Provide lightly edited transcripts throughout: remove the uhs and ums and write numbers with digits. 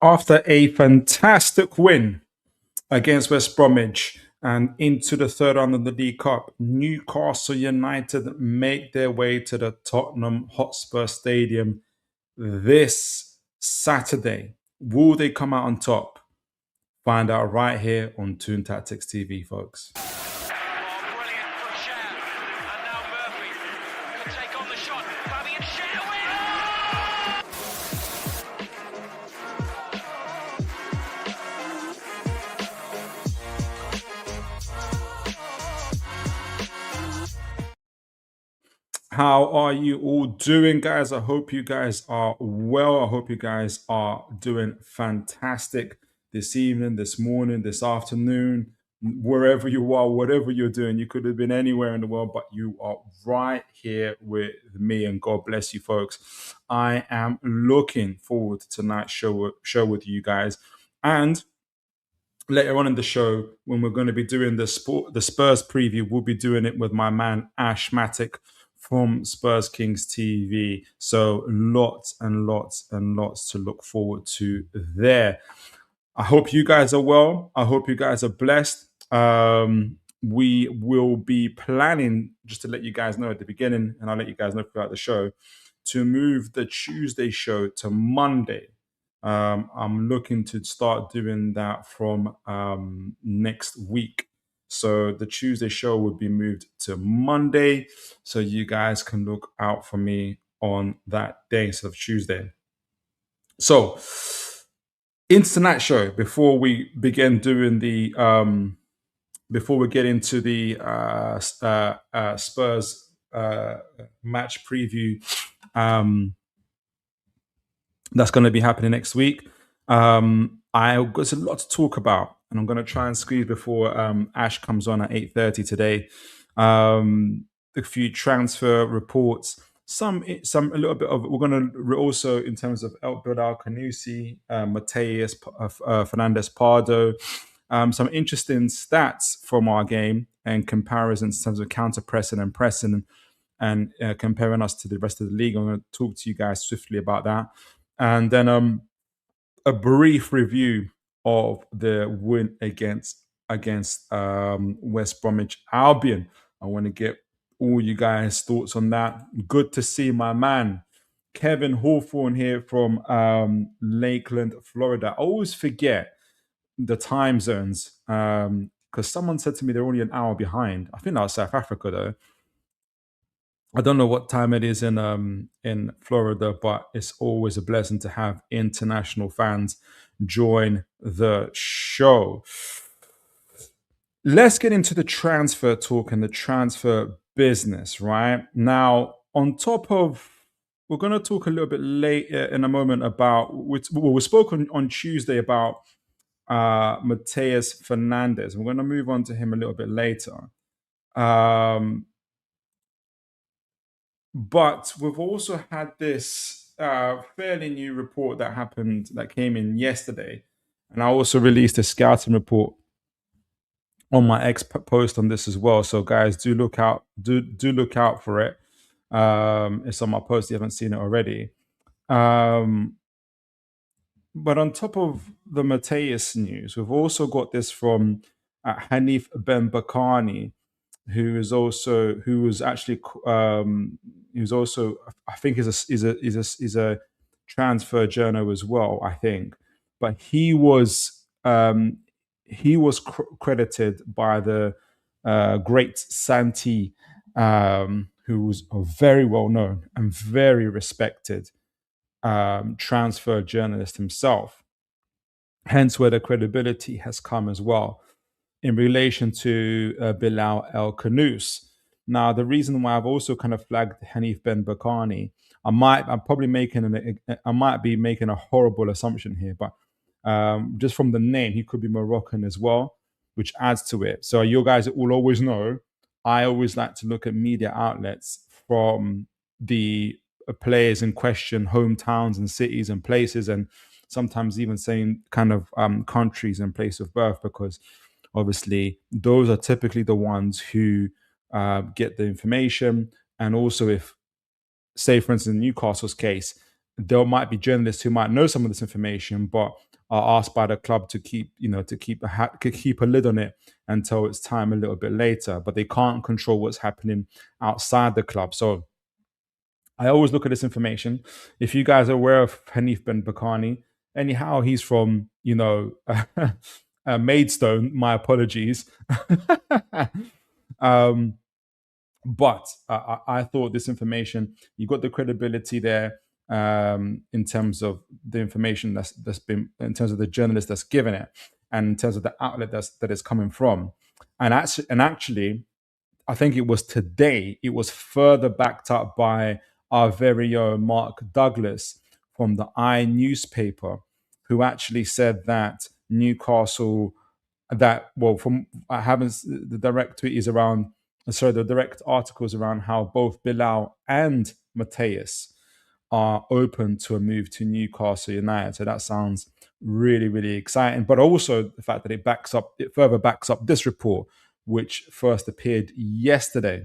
After a fantastic win against West Bromwich and into the third round of the League Cup, Newcastle United make their way to the Tottenham Hotspur Stadium this Saturday. Will they come out on top? Find out right here on Toon Tactics TV, folks. Brilliant from Cher. And now Murphy could take on the shot. Fabian Cher How are you all doing, guys? I hope you guys are well. I hope you guys are doing fantastic this evening, this morning, this afternoon, wherever you are, whatever you're doing. You could have been anywhere in the world, but you are right here with me, and God bless you, folks. I am looking forward to tonight's show with you guys. And later on in the show, when we're going to be doing the Spurs preview, we'll be doing it with my man Ashmatic from Spurs Kings TV. So lots and lots and lots to look forward to there. I hope you guys are well. I hope you guys are blessed. We will be planning, just to let you guys know at the beginning, and I'll let you guys know throughout the show, to move the Tuesday show to Monday. I'm looking to start doing that from next week. So the Tuesday show would be moved to Monday. So you guys can look out for me on that day instead of Tuesday. So into tonight's show, before we begin doing the before we get into the Spurs match preview that's going to be happening next weve. I've got a lot to talk about, and I'm going to try and squeeze before Ash comes on at 8:30 today. A few transfer reports, some a little bit of. We're going to also, in terms of Bilal El Khannouss, Mateus Fernandez Pardo, some interesting stats from our game and comparisons in terms of counter pressing and pressing, and comparing us to the rest of the league. I'm going to talk to you guys swiftly about that. And then a brief review of the win against West Bromwich Albion. I want to get all you guys' thoughts on that. Good to see my man Kevin Hawthorne here from Lakeland, Florida. I always forget the time zones because someone said to me they're only an hour behind. I think that was South Africa, though. I don't know what time it is in Florida, but it's always a blessing to have international fans join the show. Let's get into the transfer talk and the transfer business, right? Now, on top of, we're going to talk a little bit later in a moment about, we spoke on Tuesday about Mateus Fernandez. We're going to move on to him a little bit later. But we've also had this fairly new report that came in yesterday. And I also released a scouting report on my X post on this as well. So guys, do look out for it. It's on my post if you haven't seen it already. But on top of the Mateus news, we've also got this from Hanif Ben Bakani, who was actually I think is a transfer journal as well, I think. But he was credited by the great Santi, who was a very well known and very respected transfer journalist himself. Hence where the credibility has come as well in relation to Bilal El Khannouss. Now, the reason why I've also kind of flagged Hanif Ben Bakani, I might be making a horrible assumption here, but just from the name, he could be Moroccan as well, which adds to it. So you guys will always know, I always like to look at media outlets from the players in question, hometowns and cities and places, and sometimes even saying kind of countries and place of birth, because obviously those are typically the ones who get the information. And also, if, say for instance, in Newcastle's case, there might be journalists who might know some of this information, but are asked by the club to keep, to keep a lid on it until it's time a little bit later. But they can't control what's happening outside the club. So I always look at this information. If you guys are aware of Hanif Ben Bakani, anyhow, he's from, Maidstone. My apologies. um, but I thought this information, you got the credibility there, in terms of the information that's been, in terms of the journalist that's given it, and in terms of the outlet that it's coming from, and actually, I think it was today, it was further backed up by our very own Mark Douglas from the newspaper, who actually said that Newcastle, that, well, from I haven't, the direct tweet is around, sorry, the direct articles around how both Bilal and Mateus are open to a move to Newcastle United. So that sounds really, really exciting. But also the fact that it further backs up this report, which first appeared yesterday.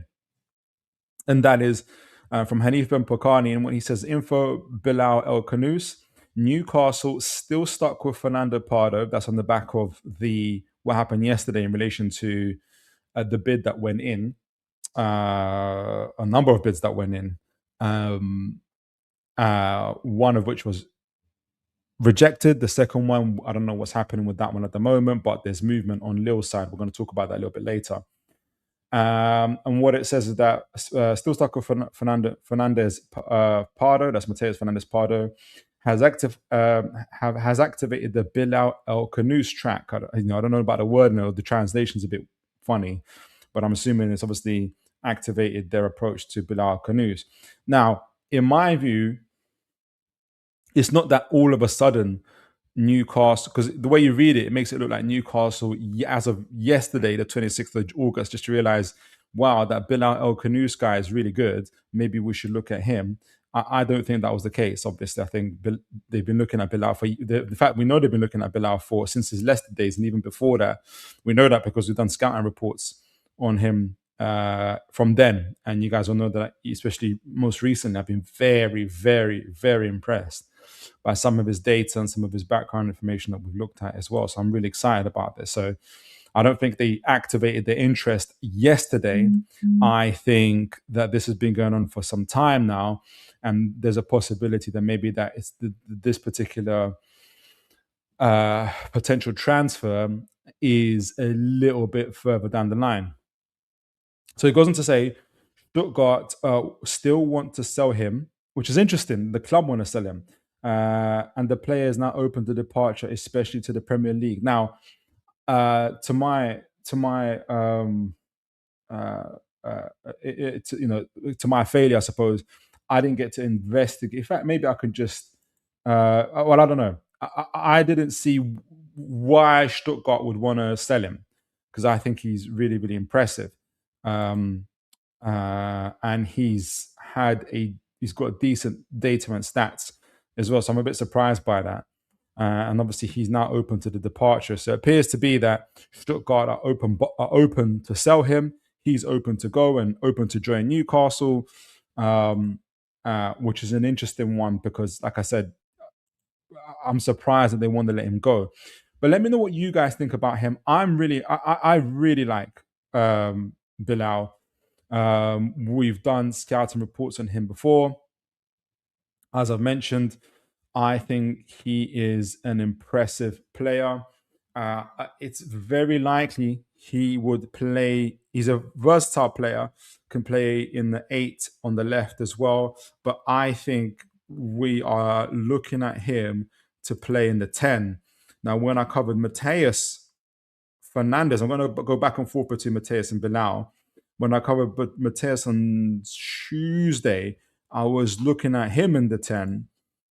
And that is from Hanif Ben Pokani. And when he says, info Bilal El Khannouss, Newcastle still stuck with Fernando Pardo. That's on the back of what happened yesterday in relation to the bid that went in, a number of bids that went in, one of which was rejected. The second one, I don't know what's happening with that one at the moment, but there's movement on Lille's side. We're going to talk about that a little bit later. And what it says is that still stuck with Fernandez Pardo, that's Mateus Fernandez Pardo, has activated the Bilal El Khannouss track. I don't know about the word, the translation's a bit funny, but I'm assuming it's obviously activated their approach to Bilal El Khannouss. Now, in my view, it's not that all of a sudden Newcastle, because the way you read it, it makes it look like Newcastle, as of yesterday, the 26th of August, just realized, wow, that Bilal El Khannouss guy is really good. Maybe we should look at him. I don't think that was the case. Obviously, I think they've been looking at Bilal for the fact we know they've been looking at Bilal for since his Leicester days, and even before that, we know that because we've done scouting reports on him from then. And you guys will know that, especially most recently, I've been very, very, very impressed by some of his data and some of his background information that we've looked at as well. So I'm really excited about this. So I don't think they activated their interest yesterday. I think that this has been going on for some time now, and there's a possibility that maybe that it's this particular potential transfer is a little bit further down the line. So he goes on to say, Stuttgart still want to sell him, which is interesting. The club want to sell him. And the player is now open to departure, especially to the Premier League. Now, to my failure, I suppose, I didn't get to investigate. In fact, maybe I could just, well, I don't know. I didn't see why Stuttgart would want to sell him, because I think he's really, really impressive. And he's got decent data and stats as well. So I'm a bit surprised by that. And obviously, he's now open to the departure. So it appears to be that Stuttgart are open to sell him. He's open to go and open to join Newcastle, which is an interesting one because, like I said, I'm surprised that they want to let him go. But let me know what you guys think about him. I really like Bilal. We've done scouting reports on him before. As I've mentioned, I think he is an impressive player. It's very likely he would play. He's a versatile player, can play in the 8 on the left as well. But I think we are looking at him to play in the 10. Now, when I covered Mateus Fernandez, I'm going to go back and forth between Mateus and Bilal. When I covered Mateus on Tuesday, I was looking at him in the 10,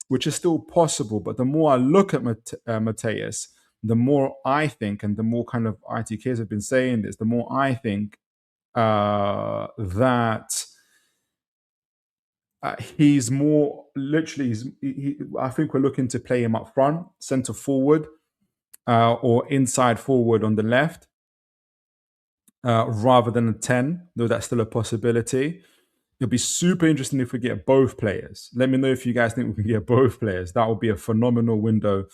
which is still possible. But the more I look at Mateus, the more I think, and the more kind of ITKs have been saying this, the more I think that he's more literally, I think we're looking to play him up front, centre forward, or inside forward on the left, rather than a 10, though that's still a possibility. It'll be super interesting if we get both players. Let me know if you guys think we can get both players. That would be a phenomenal window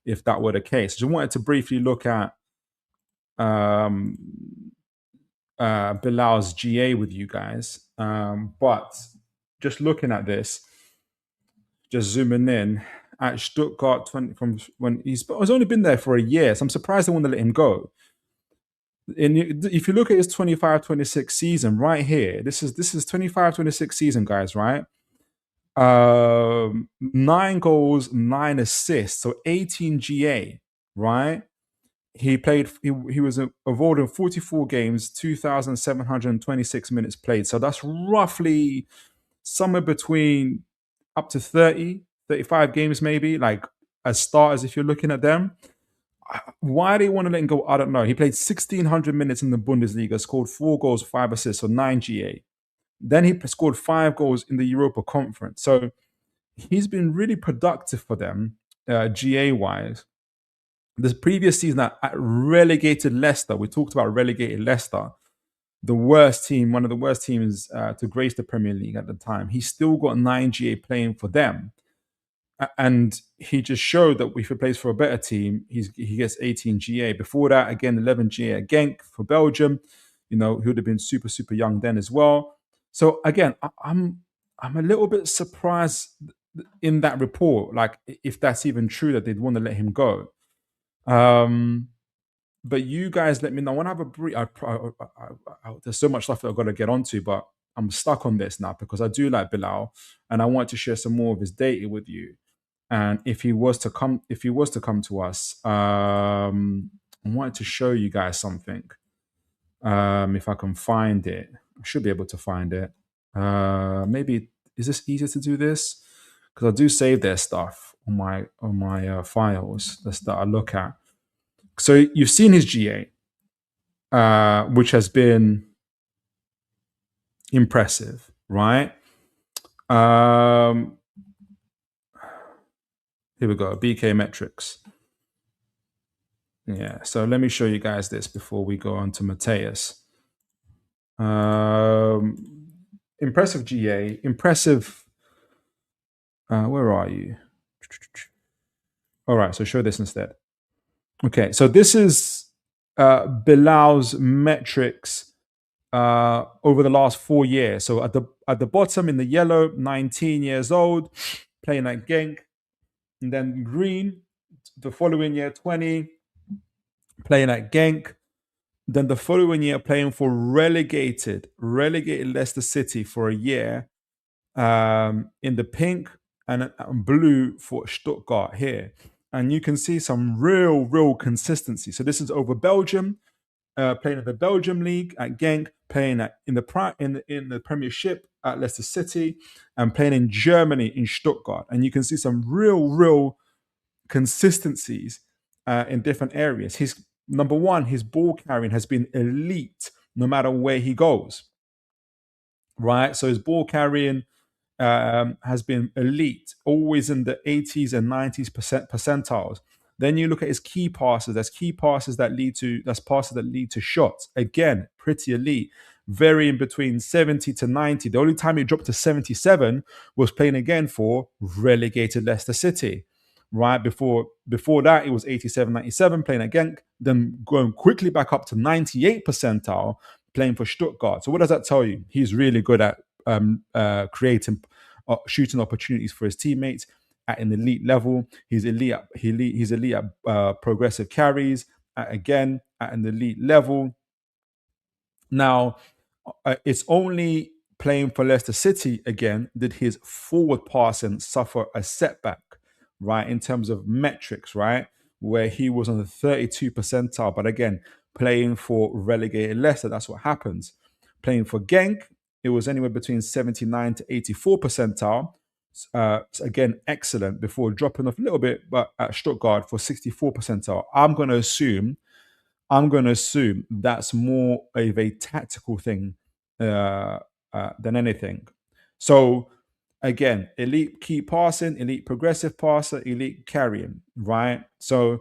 if that were the case. Just wanted to briefly look at um, Bilal's GA with you guys. But just looking at this, just zooming in at Stuttgart 20, from when he's only been there for a year, so I'm surprised they want to let him go. And if you look at his 25-26 season right here, this is 25-26 season, guys, right? 9 goals, 9 assists, so 18 GA, right? He was awarded 44 games, 2,726 minutes played. So that's roughly somewhere between up to 30, 35 games, maybe, like as starters if you're looking at them. Why they want to let him go, I don't know. He played 1,600 minutes in the Bundesliga, scored 4 goals, 5 assists, so 9 GA. Then he scored 5 goals in the Europa Conference. So he's been really productive for them, GA wise. This previous season at relegated Leicester, we talked about relegated Leicester, the worst team, one of the worst teams to grace the Premier League at the time. He still got 9 GA playing for them. And he just showed that if he plays for a better team, he gets 18 GA. Before that, again, 11 GA at Genk for Belgium. He would have been super, super young then as well. So again, I'm a little bit surprised in that report, like if that's even true that they'd want to let him go. But you guys let me know. I want to have a brief. There's so much stuff that I've got to get onto, but I'm stuck on this now because I do like Bilal, and I want to share some more of his data with you. And if he was to come to us, I wanted to show you guys something. If I can find it, I should be able to find it. Maybe is this easier to do this? Because I do save their stuff on my files that I look at. So you've seen his GA, which has been impressive, right? Here we go, BK metrics. Yeah, so let me show you guys this before we go on to Mateus. Impressive GA, impressive. Where are you? All right, so show this instead. Okay, so this is Bilal's metrics over the last 4 years. So at the bottom in the yellow, 19 years old, playing at Genk, and then green, the following year, 20, playing at Genk. Then the following year, playing for relegated Leicester City for a year, in the pink and blue for Stuttgart here. And you can see some real consistency. So this is over Belgium, playing in the Belgium League at Genk, playing in the Premiership at Leicester City, and playing in Germany in Stuttgart. And you can see some real consistencies in different areas. His number one, his ball carrying has been elite no matter where he goes. Right, so his ball carrying has been elite, always in the 80s and 90s percentiles. Then you look at his key passes. That's passes that lead to shots. Again, pretty elite. Varying between 70 to 90. The only time he dropped to 77 was playing again for relegated Leicester City. Right before that, it was 87, 97 playing at Genk, then going quickly back up to 98 percentile playing for Stuttgart. So what does that tell you? He's really good at creating shooting opportunities for his teammates at an elite level. He's elite at progressive carries at an elite level. Now, it's only playing for Leicester City again did his forward passing suffer a setback, right, in terms of metrics, right, where he was on the 32 percentile. But again, playing for relegated Leicester, that's what happens. Playing for Genk, it was anywhere between 79 to 84 percentile. Again, excellent before dropping off a little bit, but at Stuttgart for 64 percentile. I'm going to assume that's more of a tactical thing than anything. So again, elite key passing, elite progressive passer, elite carrying, right? So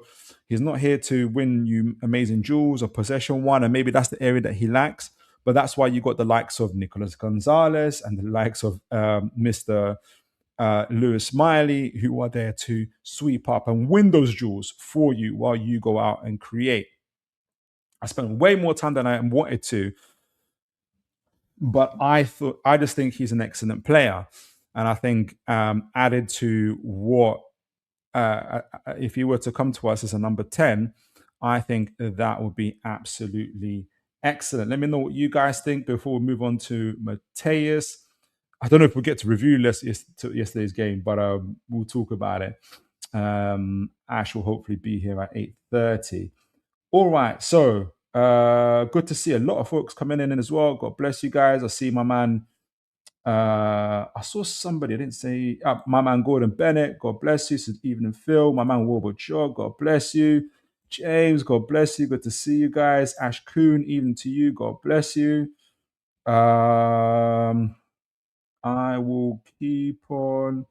he's not here to win you amazing duels or possession one, and maybe that's the area that he lacks. But that's why you got the likes of Nicolas González and the likes of Mr. Lewis Smiley, who are there to sweep up and win those duels for you while you go out and create. I spent way more time than I wanted to, but I just think he's an excellent player, and I think added to what if he were to come to us as a number 10, I think that would be absolutely excellent. Let me know what you guys think before we move on to Mateus. I don't know if we'll get to review yesterday's game, but we'll talk about it. Ash will hopefully be here at 8:30. All right, so good to see a lot of folks coming in as well. God bless you guys. I see my man. I saw somebody, I didn't say, my man Gordon Bennett, God bless you. Says Evening Phil, my man Wilbur Shaw, God bless you. James, God bless you. Good to see you guys. Ash Kuhn, evening to you, God bless you. I will keep on.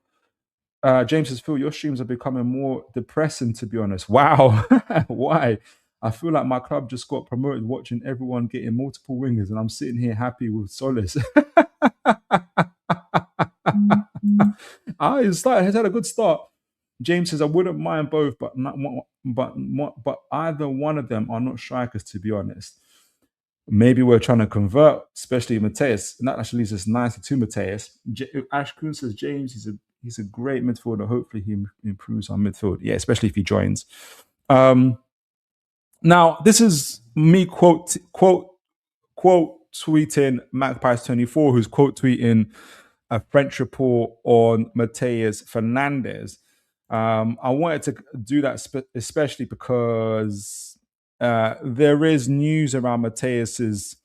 James says, Phil, your streams are becoming more depressing, to be honest. Wow. Why? I feel like my club just got promoted watching everyone getting multiple wingers, and I'm sitting here happy with Solace. He's had a good start. James says, I wouldn't mind both, but either one of them are not strikers, to be honest. Maybe we're trying to convert, especially Mateus. And that actually leads us nicely to Mateus. Ash Kuhn says, James, he's a great midfielder. Hopefully he improves our midfield. Yeah, especially if he joins. Now, this is me quote tweeting Magpies24, who's quote tweeting a French report on Mateus Fernandez. I wanted to do that especially because there is news around Mateus's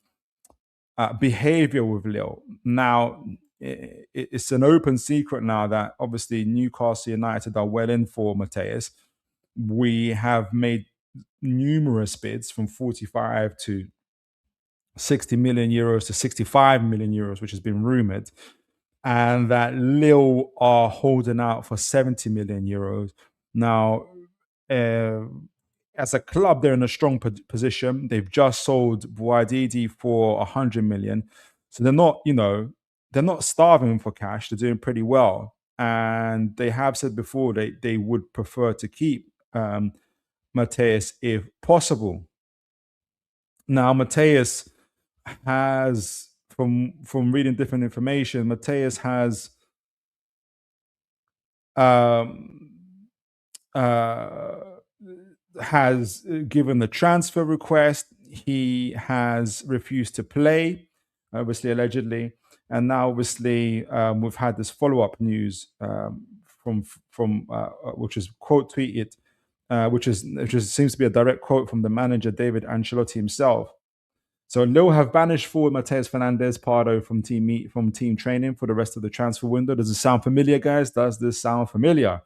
behavior with Lille. Now, it's an open secret now that obviously Newcastle United are well in for Mateus. We have made numerous bids from 45 to 60 million euros to 65 million euros, which has been rumored, and that Lille are holding out for 70 million euros. Now, as a club, they're in a strong position. They've just sold Bouadidi for 100 million. So they're not, they're not starving for cash. They're doing pretty well. And they have said before they would prefer to keep Mateus if possible. Now, Mateus has, from reading different information, Mateus has given the transfer request. He has refused to play, obviously, allegedly, and now obviously we've had this follow-up news from which is quote tweeted, which seems to be a direct quote from the manager David Ancelotti himself. So Lille have banished forward Mateus Fernandez Pardo from team training for the rest of the transfer window. Does this sound familiar, guys? Does this sound familiar?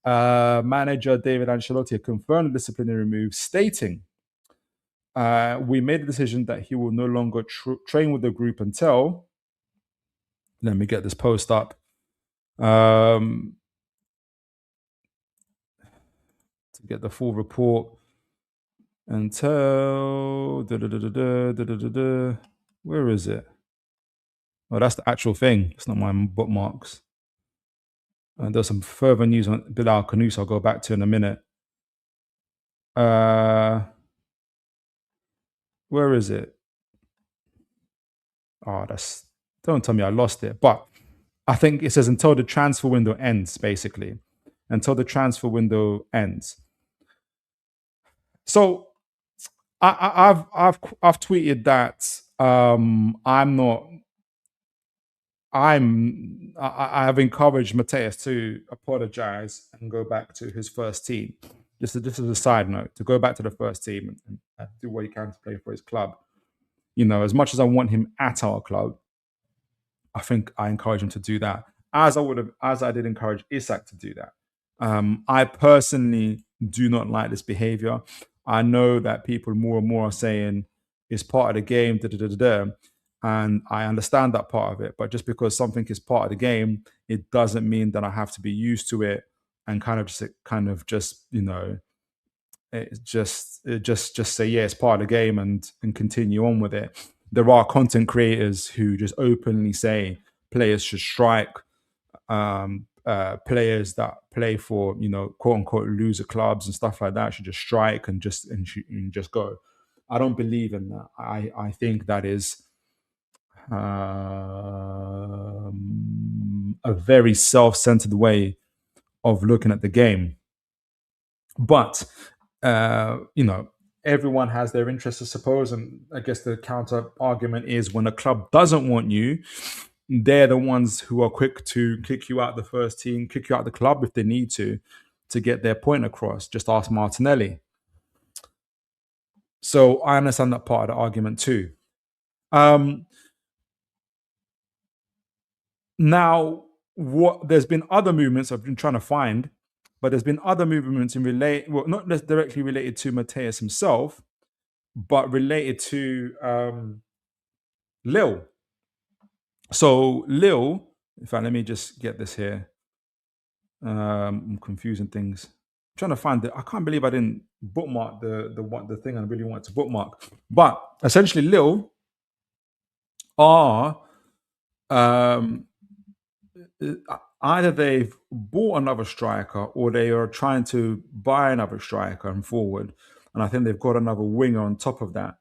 Manager David Ancelotti confirmed the disciplinary move, stating, we made a decision that he will no longer train with the group until, let me get this post up, to get the full report, until, where is it? Oh, that's the actual thing. It's not my bookmarks. And there's some further news on Bilal El Khannouss I'll go back to in a minute. Where is it? Oh, don't tell me I lost it. But I think it says until the transfer window ends, basically. Until the transfer window ends. So I've tweeted that I have encouraged Mateus to apologize and go back to his first team. This is a side note, to go back to the first team and do what he can to play for his club. As much as I want him at our club, I think I encourage him to do that, as I did encourage Isak to do that. I personally do not like this behavior. I know that people more and more are saying it's part of the game, and I understand that part of it. But just because something is part of the game, it doesn't mean that I have to be used to it and just say, yeah, it's part of the game and continue on with it. there are content creators who just openly say players should strike, players that play for, quote unquote loser clubs and stuff like that should just strike and just go. I don't believe in that. I think that is a very self-centered way of looking at the game. But everyone has their interests, I suppose, and I guess the counter argument is when a club doesn't want you, they're the ones who are quick to kick you out the first team, kick you out the club if they need to get their point across. Just ask Martinelli. So I understand that part of the argument too. Now, what there's been other movements I've been trying to find, but there's been other movements not directly related to Mateus himself, but related to Lille. So Lille, in fact, let me just get this here. I'm confusing things. I'm trying to find it. I can't believe I didn't bookmark the thing I really wanted to bookmark. But essentially, Lille are either they've bought another striker or they are trying to buy another striker and forward. And I think they've got another winger on top of that,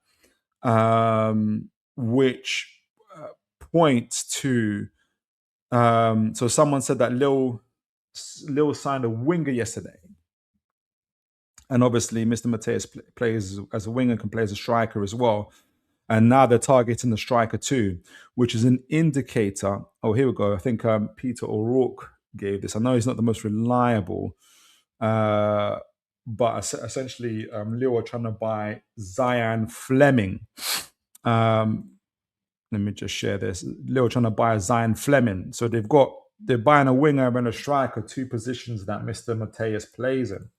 which points to. So someone said that Lille signed a winger yesterday. And obviously, Mr. Mateus plays as a winger, can play as a striker as well. And now they're targeting the striker too, which is an indicator. Oh, here we go. I think Peter O'Rourke gave this. I know he's not the most reliable, but essentially, Lille are trying to buy Zian Fleming. Let me just share this. Lille trying to buy Zian Fleming. So they're buying a winger and a striker, two positions that Mr. Mateus plays in.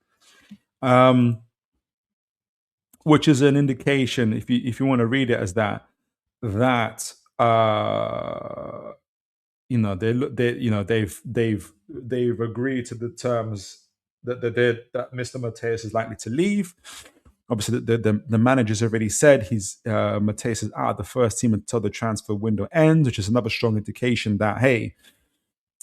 Which is an indication, if you want to read it as that they've agreed to the terms that Mr. Mateus is likely to leave. Obviously, the manager's already said Mateus is out of the first team until the transfer window ends, which is another strong indication that, hey,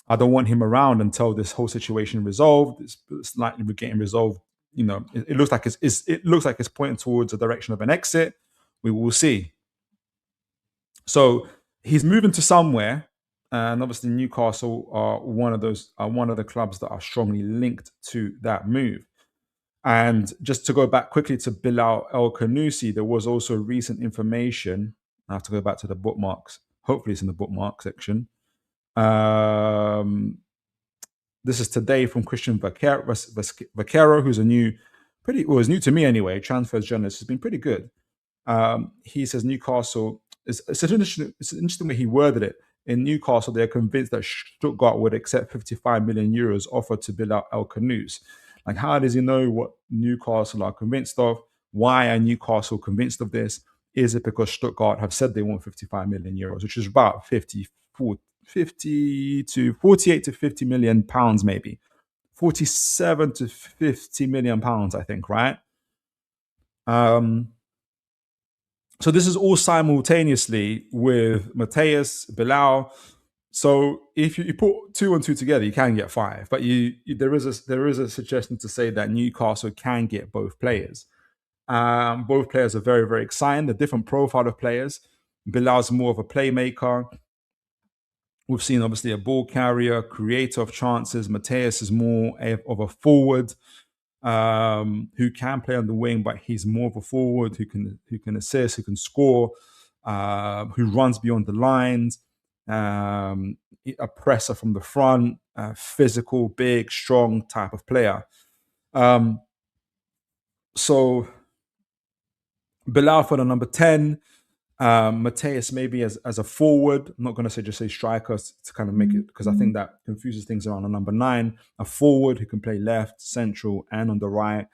I don't want him around until this whole situation resolved. It's likely we're getting resolved. It looks like it's pointing towards a direction of an exit. We will see. So he's moving to somewhere, and obviously Newcastle are one of the clubs that are strongly linked to that move. And just to go back quickly to Bilal El Khannouss, there was also recent information. I have to go back to the bookmarks. Hopefully, it's in the bookmark section. This is today from Christian Vaquero, who's was new to me anyway, transfers journalist, has been pretty good. He says Newcastle, it's an interesting way he worded it. In Newcastle, they're convinced that Stuttgart would accept 55 million euros offered to Bilal El Khannouss. Like, how does he know what Newcastle are convinced of? Why are Newcastle convinced of this? Is it because Stuttgart have said they want 55 million euros, which is about 50 to 48 to 50 million pounds, maybe 47 to 50 million pounds, I think, right? So this is all simultaneously with Mateus, Bilal. So if you put 2 and 2 together, you can get 5. But there is a suggestion to say that Newcastle can get both players. Both players are very, very exciting. They're different profile of players. Bilal's more of a playmaker. We've seen obviously a ball carrier, creator of chances. Mateus is more of a forward who can play on the wing, but he's more of a forward who can assist, who can score, who runs beyond the lines, a presser from the front, physical, big, strong type of player. So Bilal for the number 10. Mateus maybe as a forward. I'm not going to just say striker to kind of make it, because I think that confuses things around a number 9. A forward who can play left, central, and on the right.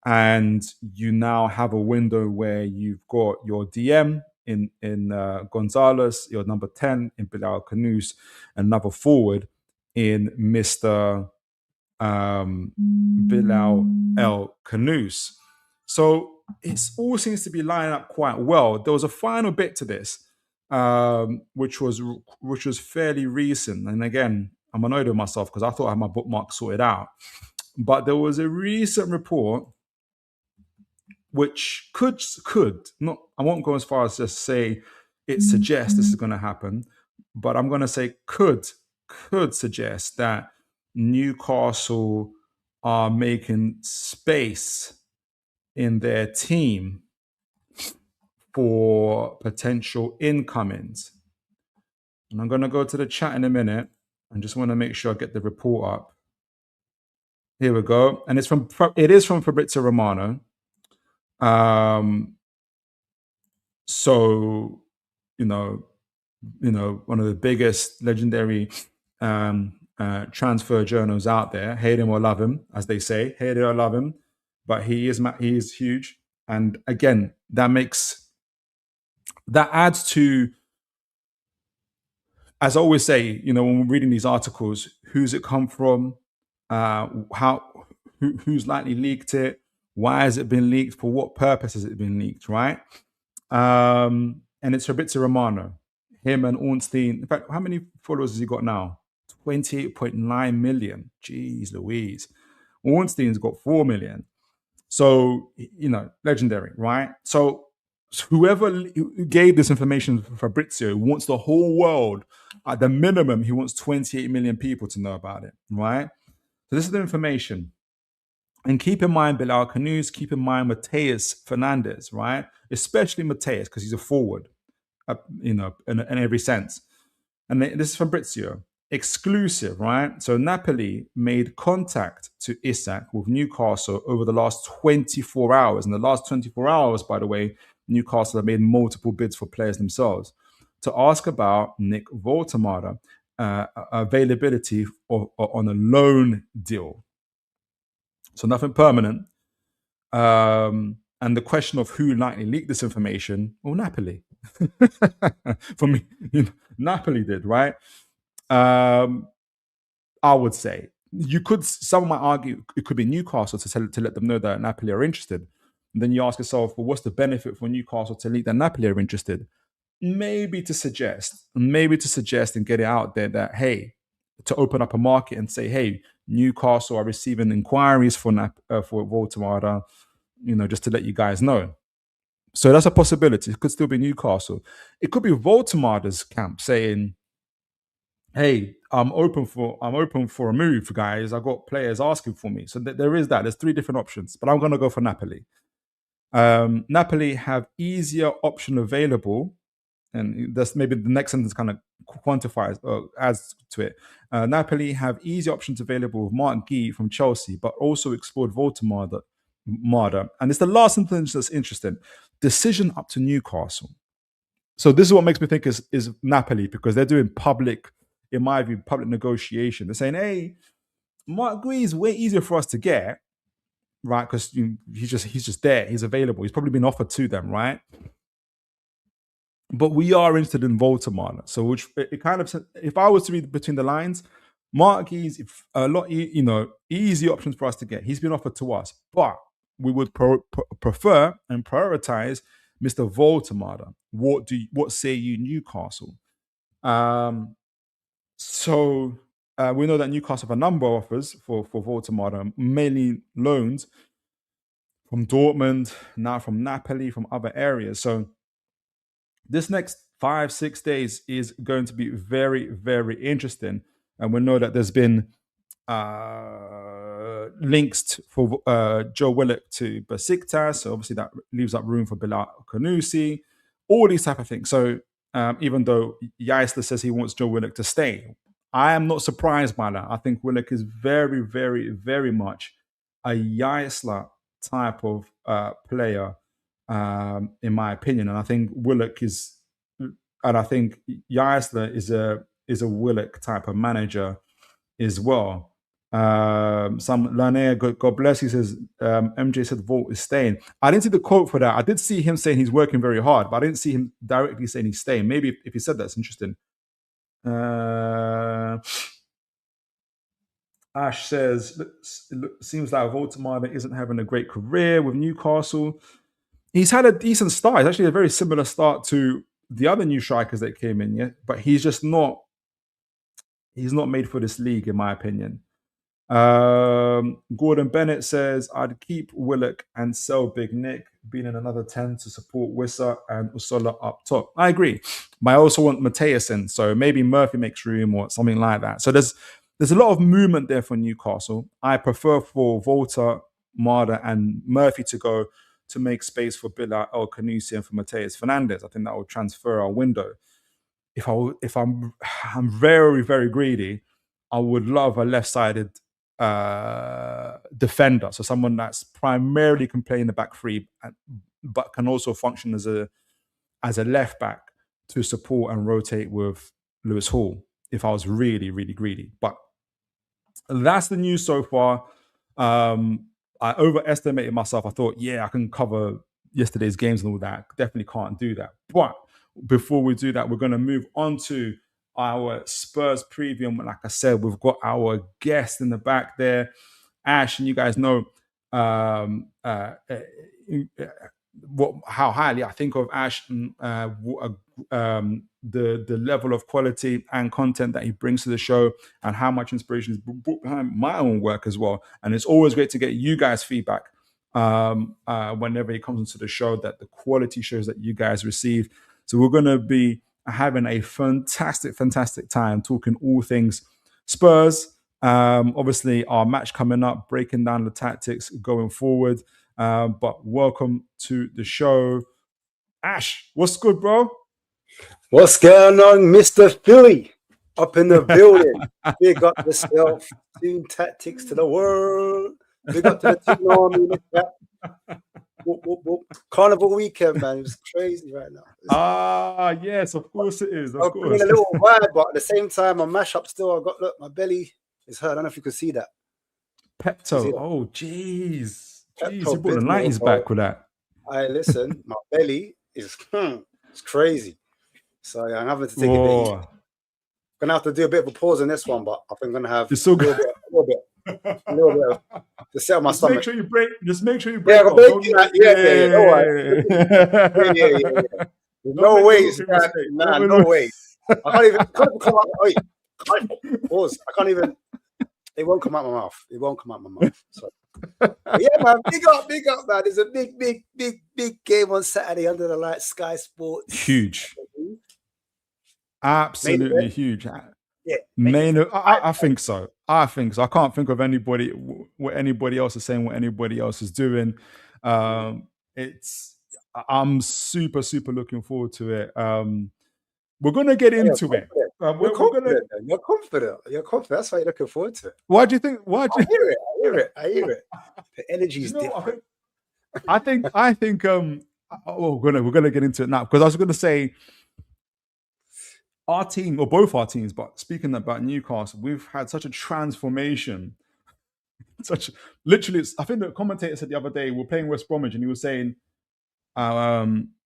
And you now have a window where you've got your DM in González, your number 10 in Bilal Khannouss, another forward in Mr. Bilal El Khannouss. So it all seems to be lining up quite well. There was a final bit to this, which was fairly recent. And again, I'm annoyed with myself because I thought I had my bookmark sorted out. But there was a recent report which could not. I won't go as far as just say it suggests this is going to happen, but I'm going to say could suggest that Newcastle are making space in their team for potential incomings. And I'm going to go to the chat in a minute and just want to make sure I get the report up. Here we go. And it is from Fabrizio Romano. So, one of the biggest legendary transfer journals out there. Hate him or love him, as they say. Hate it or love him, but he is huge. And again, that adds to, as I always say, when we're reading these articles, who's it come from, who's likely leaked it, why has it been leaked, for what purpose has it been leaked, right? And it's Fabrizio Romano, him and Ornstein. In fact, how many followers has he got now? 28.9 million. Jeez Louise. Ornstein's got 4 million. So, legendary, right? So whoever gave this information to Fabrizio wants the whole world, at the minimum, he wants 28 million people to know about it, right? So this is the information. And keep in mind Bilal El Khannouss, keep in mind Mateus Fernandez, right? Especially Mateus, because he's a forward, in every sense. And this is Fabrizio. Exclusive, right? So Napoli made contact to Isak with Newcastle over the last 24 hours. In the last 24 hours, by the way, Newcastle have made multiple bids for players themselves to ask about Nick Woltemade availability on a loan deal. So nothing permanent. And the question of who likely leaked this information, well, Napoli. For me, Napoli did, right? I would say someone might argue it could be Newcastle to let them know that Napoli are interested. And then you ask yourself, well, what's the benefit for Newcastle to leak that Napoli are interested? Maybe to suggest and get it out there that, hey, to open up a market and say, hey, Newcastle are receiving inquiries for Woltemade, just to let you guys know. So that's a possibility. It could still be Newcastle. It could be Woltemade's camp saying, hey, I'm open for a move, guys. I got players asking for me. So there is that. There's 3 different options, but I'm going to go for Napoli. Napoli have easier option available, and that's maybe the next sentence kind of quantifies or adds to it. Napoli have easy options available with Mark Guy from Chelsea, but also explored Woltemade. And it's the last sentence that's interesting. Decision up to Newcastle. So this is what makes me think is Napoli, because they're doing public, in my view, public negotiation. They're saying, hey, Mark Guy is way easier for us to get, right? Because he's just there. He's available. He's probably been offered to them, right? But we are interested in Woltemade. So which it kind of, if I was to read between the lines, Mark Guy's a lot, easy options for us to get. He's been offered to us, but we would prefer and prioritize Mr. Woltemade. What say you, Newcastle? So we know that Newcastle have a number of offers for Woltemade, mainly loans from Dortmund, now from Napoli, from other areas. So this next 5-6 days is going to be very, very interesting. And we know that there's been links for Joe Willock to Besiktas. So obviously that leaves up room for Bilal El Khannouss, all these type of things. So even though Geisler says he wants Joe Willock to stay, I am not surprised by that. I think Willock is very, very, very much a Geisler type of player, in my opinion. And I think Willock is, and I think Geisler is a Willock type of manager as well. Some Lanier, God bless, he says, MJ said Volt is staying. I didn't see the quote for that. I did see him saying he's working very hard, but I didn't see him directly saying he's staying. Maybe if he said that's interesting. Ash says, it seems like Woltemade isn't having a great career with Newcastle. He's had a decent start. It's actually a very similar start to the other new strikers that came in, yeah. But he's just not. He's not made for this league, in my opinion. Gordon Bennett says, I'd keep Willock and sell Big Nick, being in another 10 to support Wissa and Usola up top. I agree. But I also want Mateus in, so maybe Murphy makes room or something like that. So there's a lot of movement there for Newcastle. I prefer for Volta, Marder, and Murphy to go to make space for Bilal El Khannouss and for Mateus Fernandez. I think that will transfer our window. If I'm very, very greedy, I would love a left-sided defender, so someone that's primarily can play in the back three, but can also function as a left back to support and rotate with Lewis Hall. If I was really, really greedy, but that's the news so far. I overestimated myself. I thought, yeah, I can cover yesterday's games and all that. Definitely can't do that. But before we do that, we're going to move on to our Spurs preview. And like I said, we've got our guest in the back there, Ash, and you guys know how highly I think of Ash, the level of quality and content that he brings to the show, and how much inspiration is behind my own work as well. And it's always great to get you guys' feedback whenever he comes into the show, that the quality shows that you guys receive. So we're going to be having a fantastic time talking all things Spurs. Obviously, our match coming up, breaking down the tactics going forward. But welcome to the show. Ash, what's good, bro? What's going on, Mr. Philly? Up in the building. Big up yourself. Toon tactics to the world. Big up to the Toon army. Whoop, whoop, whoop. Carnival weekend, man. It's crazy right now. Yes, of course it is. I'm bringing a little vibe, but at the same time, my mash up still. Look, my belly is hurt. I don't know if you can see that. Pepto. Oh, jeez. Jeez, you brought the business, 90s bro. back with that. Listen, my belly is it's crazy. So yeah, I'm having to take it easy. I'm gonna have to do a bit of a pause in this one, but I think I'm gonna have it's so a little bit to set my stomach. Make sure you break. Just make sure you break. Yeah. No ways, man. No way. I can't even come out. Wait, pause. I can't even. It won't come out my mouth. It won't come out my mouth. So. Yeah, man. Big up, man. There's a big game on Saturday under the lights. Sky Sports. Huge. Absolutely huge. Yeah. I think so. I can't think of anybody what anybody else is saying, what anybody else is doing. I'm super looking forward to it. We're gonna get into it. You're confident. You're confident. That's why you're looking forward to it. Why do you think? I hear it. The energy is different. I think. We're gonna get into it now, because I was gonna say our team, or both our teams, but speaking about Newcastle, we've had such a transformation. Literally, I think the commentator said the other day, we're playing West Bromwich, and he was saying,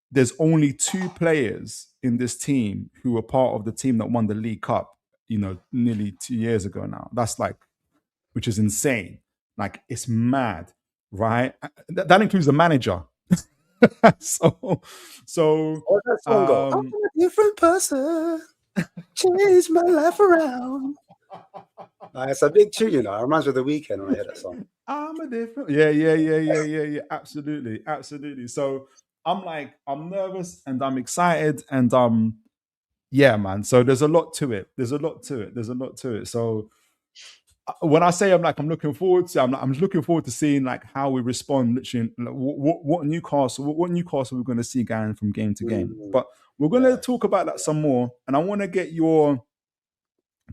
there's only 2 players in this team who were part of the team that won the League Cup, nearly 2 years ago now. That's which is insane. It's mad, right? That includes the manager. so that song go? I'm a different person. Change my life around. It's a big tune, It reminds me of The Weekend when I hear that song. I'm a different. Yeah. Absolutely. So I'm nervous and I'm excited and yeah, man. So there's a lot to it. So when I say I'm looking forward to, I'm looking forward to seeing how we respond. Literally, what Newcastle we're going to see going from game to game. But we're going to talk about that some more, and I want to get your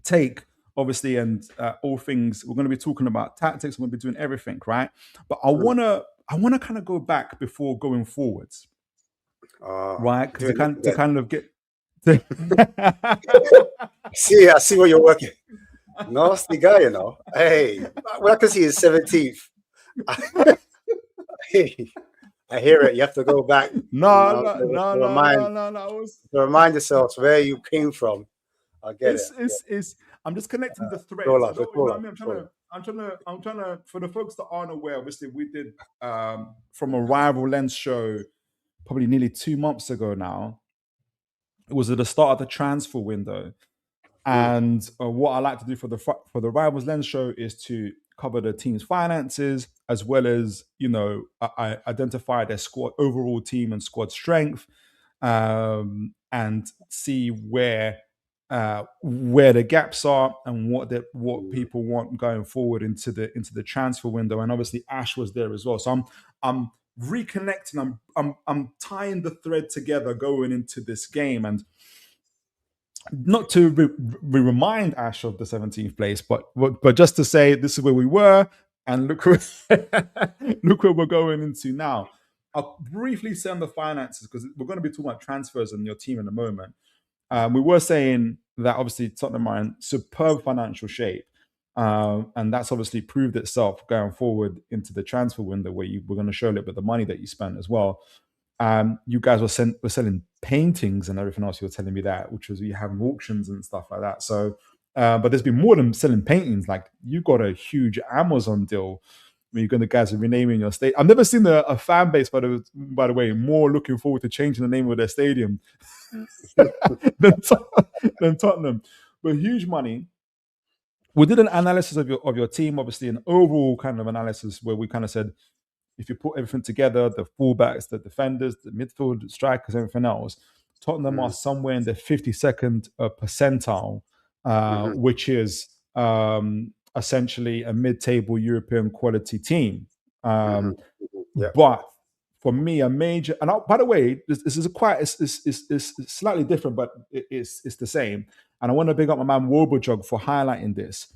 take, obviously, and all things. We're going to be talking about tactics. We're going to be doing everything, right? But I want to kind of go back before going forwards, right? Because to kind of get. I see where you're working. Nasty guy, Hey, I can see his 17th. I hear it. You have to go back. No. Remind yourselves where you came from. I get it. I'm just connecting the threads. I'm trying to. For the folks that aren't aware, obviously we did from a Rival Lens show probably nearly 2 months ago now. It was at the start of the transfer window. And what I like to do for the Rivals Lens show is to cover the team's finances, as well as, I identify their squad, overall team and squad strength, and see where the gaps are and what people want going forward into the transfer window. And obviously Ash was there as well. So I'm reconnecting. I'm tying the thread together going into this game, and not to remind Ash of the 17th place, but just to say this is where we were, and look where we're going into now. I'll briefly say on the finances, because we're going to be talking about transfers and your team in a moment. We were saying that obviously Tottenham are in superb financial shape, and that's obviously proved itself going forward into the transfer window, where we're going to show a little bit of the money that you spent as well. You guys were selling paintings and everything else. You were telling me that, which was you having auctions and stuff like that. So, but there's been more than selling paintings. Like, you got a huge Amazon deal where you're going to guys are renaming your state. I've never seen a fan base, by the way, more looking forward to changing the name of their stadium than Tottenham. But huge money. We did an analysis of your team, obviously an overall kind of analysis where we kind of said, if you put everything together, the fullbacks, the defenders, the midfield, the strikers, everything else, Tottenham are somewhere in the 52nd percentile, which is essentially a mid-table European quality team. But for me, a major, and by the way, this is it's slightly different, but it's the same. And I want to big up my man Wobojog for highlighting this.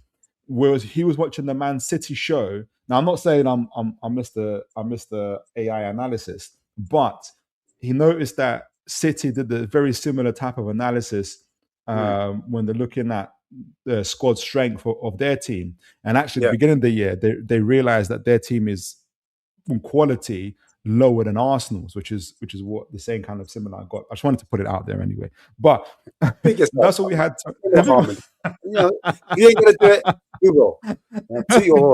Whereas he was watching the Man City show. Now, I'm not saying I'm Mr. AI analysis, but he noticed that City did a very similar type of analysis when they're looking at the squad strength of their team. And actually, at the beginning of the year, they realized that their team is in quality lower than Arsenal's, which is what the same kind of similar I got. I just wanted to put it out there anyway. But that's what we had. You ain't gonna do it. You will.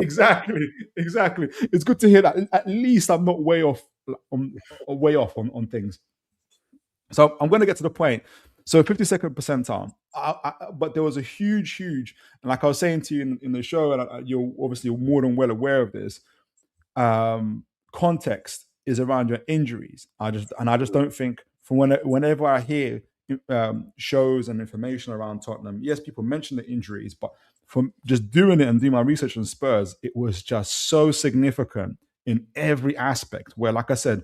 Exactly. It's good to hear that. At least I'm not way off on things. So I'm going to get to the point. So 52nd percentile. But there was a huge, and like I was saying to you in the show, and you're obviously more than well aware of this. Context is around your injuries. I just don't think whenever I hear shows and information around Tottenham, yes, people mention the injuries, but from just doing it and doing my research on Spurs, it was just so significant in every aspect. Where, like I said,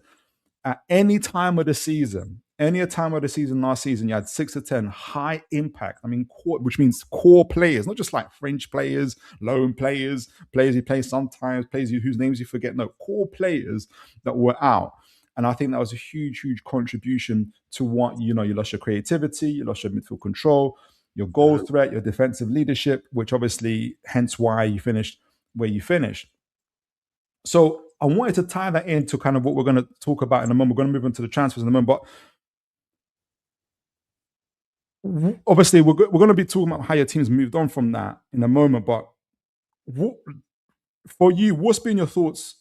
at any time of the season last season, you had 6 to 10 high impact. I mean, which means core players, not just like fringe players, loan players you play sometimes, players whose names you forget. No, core players that were out. And I think that was a huge contribution to what, you lost your creativity, you lost your midfield control, your goal threat, your defensive leadership, which obviously, hence why you finished where you finished. So I wanted to tie that into kind of what we're going to talk about in a moment. We're going to move into the transfers in a moment, but obviously we're going to be talking about how your team's moved on from that in a moment. But for you, what's been your thoughts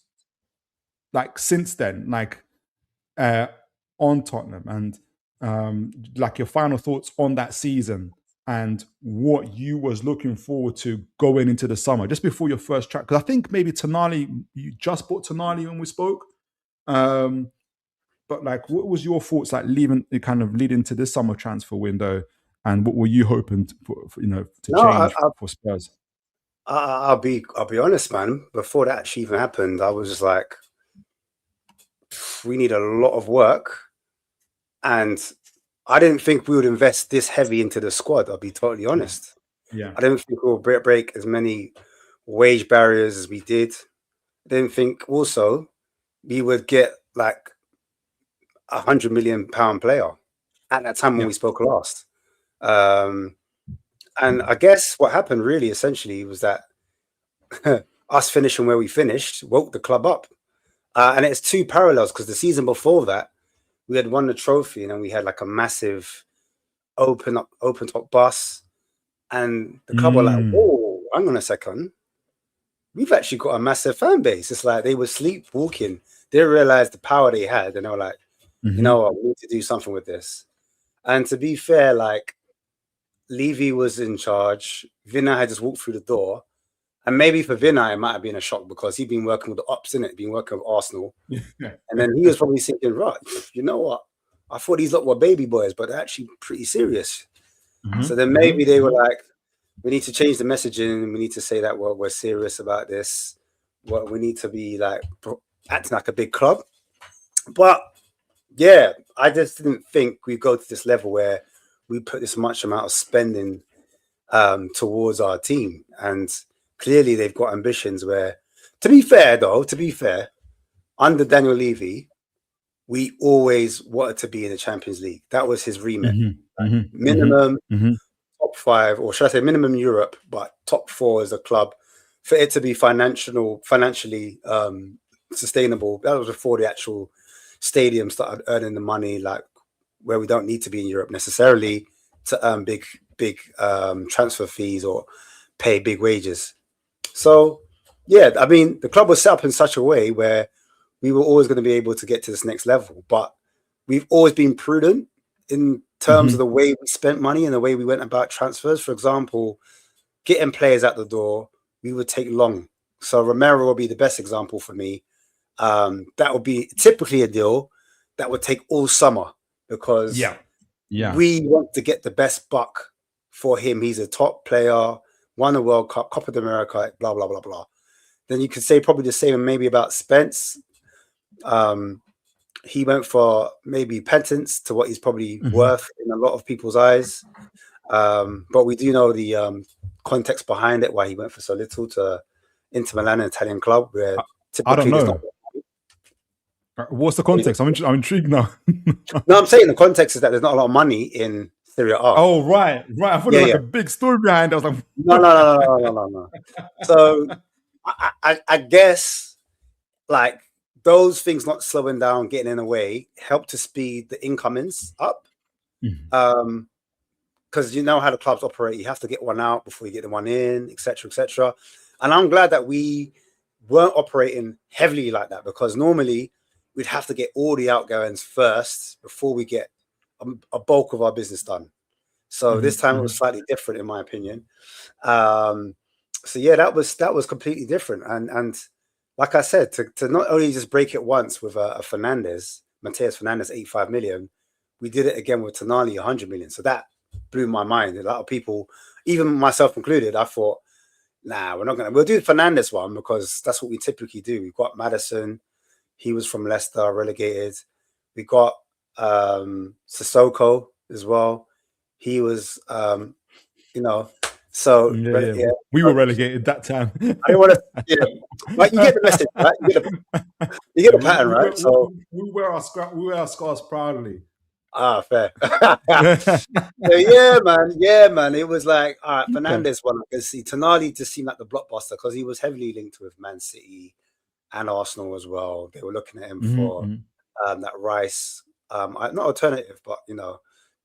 like since then, like on Tottenham, and like your final thoughts on that season and what you was looking forward to going into the summer, just before your first track? Because I think maybe Tonali, you just bought Tonali when we spoke. But like, what was your thoughts like leading to this summer transfer window, and what were you hoping to change for Spurs? I'll be honest, man. Before that actually even happened, I was just like, we need a lot of work, and I didn't think we would invest this heavy into the squad. I'll be totally honest. Yeah, I didn't think we would break as many wage barriers as we did. I didn't think also we would get like £100 million player at that time when we spoke last. And I guess what happened really essentially was that us finishing where we finished woke the club up. And it's two parallels, because the season before that, we had won the trophy and then we had like a massive open top bus. And the club were like, whoa, hang on a second. We've actually got a massive fan base. It's like they were sleepwalking. They realized the power they had, and they were like, you know what, we need to do something with this. And to be fair, like, Levy was in charge. Vinay had just walked through the door. And maybe for Vinay, it might have been a shock because he'd been working with the ops, innit? Been working with Arsenal. And then he was probably thinking, right, you know what? I thought these lot were baby boys, but they're actually pretty serious. So then maybe they were like, we need to change the messaging. We need to say that, well, we're serious about this. Well, we need to be like acting like a big club. But yeah, I just didn't think we'd go to this level where we put this much amount of spending towards our team. And clearly they've got ambitions where, to be fair, under Daniel Levy, we always wanted to be in the Champions League. That was his remit. Minimum top 5, or should I say minimum Europe, but top 4 as a club. For it to be financially sustainable, that was before the actual stadium started earning the money, like where we don't need to be in Europe necessarily to earn big transfer fees or pay big wages. So, yeah, I mean, the club was set up in such a way where we were always going to be able to get to this next level. But we've always been prudent in terms of the way we spent money and the way we went about transfers. For example, getting players out the door, we would take long. So Romero will be the best example for me. That would be typically a deal that would take all summer because we want to get the best buck for him. He's a top player, won the World Cup, Copa de America, blah, blah, blah, blah. Then you could say probably the same maybe about Spence. He went for maybe penance to what he's probably worth in a lot of people's eyes. But we do know the typically behind it, why he went for so little to Inter Milan, an Italian club. Where I don't know. What's the context? I'm intrigued now. No, I'm saying the context is that there's not a lot of money in Serie A. Oh, right. I thought there was like a big story behind it. I was like, no. So I guess like those things not slowing down, getting in the way, help to speed the incomings up. Because you know how the clubs operate. You have to get one out before you get the one in, etc., etc. And I'm glad that we weren't operating heavily like that, because normally we'd have to get all the outgoings first before we get a bulk of our business done. So this time it was slightly different, in my opinion. So yeah, that was completely different. And like I said, to not only just break it once with a Mateus Fernandes, 85 million, we did it again with Tonali, 100 million. So that blew my mind. A lot of people, even myself included, I thought, nah, we'll do the Fernandes one because that's what we typically do. We've got Maddison. He was from Leicester, relegated. We got Sissoko as well. He was, so we were relegated that time. I don't want to, like, you get the message, right? You get the pattern, right? So we wear our scars proudly. Ah, fair. So, yeah, man. It was like, all right, Fernandes one. I can see Tonali just seemed like the blockbuster because he was heavily linked with Man City and Arsenal as well. They were looking at him for that Rice, not alternative, but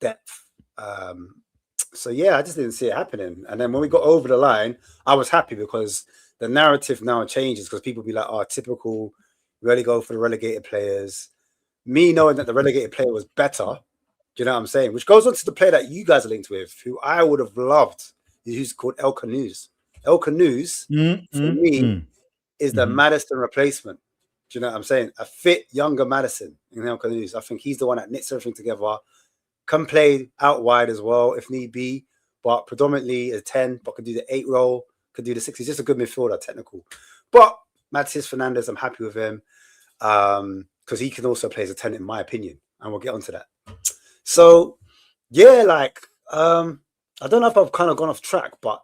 depth. So yeah, I just didn't see it happening. And then when we got over the line, I was happy because the narrative now changes because people be like, "Oh, typical, really go for the relegated players." Me knowing that the relegated player was better, do you know what I'm saying? Which goes on to the player that you guys are linked with, who I would have loved, who's called El Khannouss. El Khannouss, for me, is the Maddison replacement. Do you know what I'm saying? A fit, younger Maddison in El Khannouss. I think he's the one that knits everything together. Can play out wide as well, if need be, but predominantly a 10, but could do the 8 role, could do the 6. He's just a good midfielder, technical. But Mateus Fernandes, I'm happy with him. Because he can also play as a 10, in my opinion, and we'll get onto that. So, yeah, like, I don't know if I've kind of gone off track, but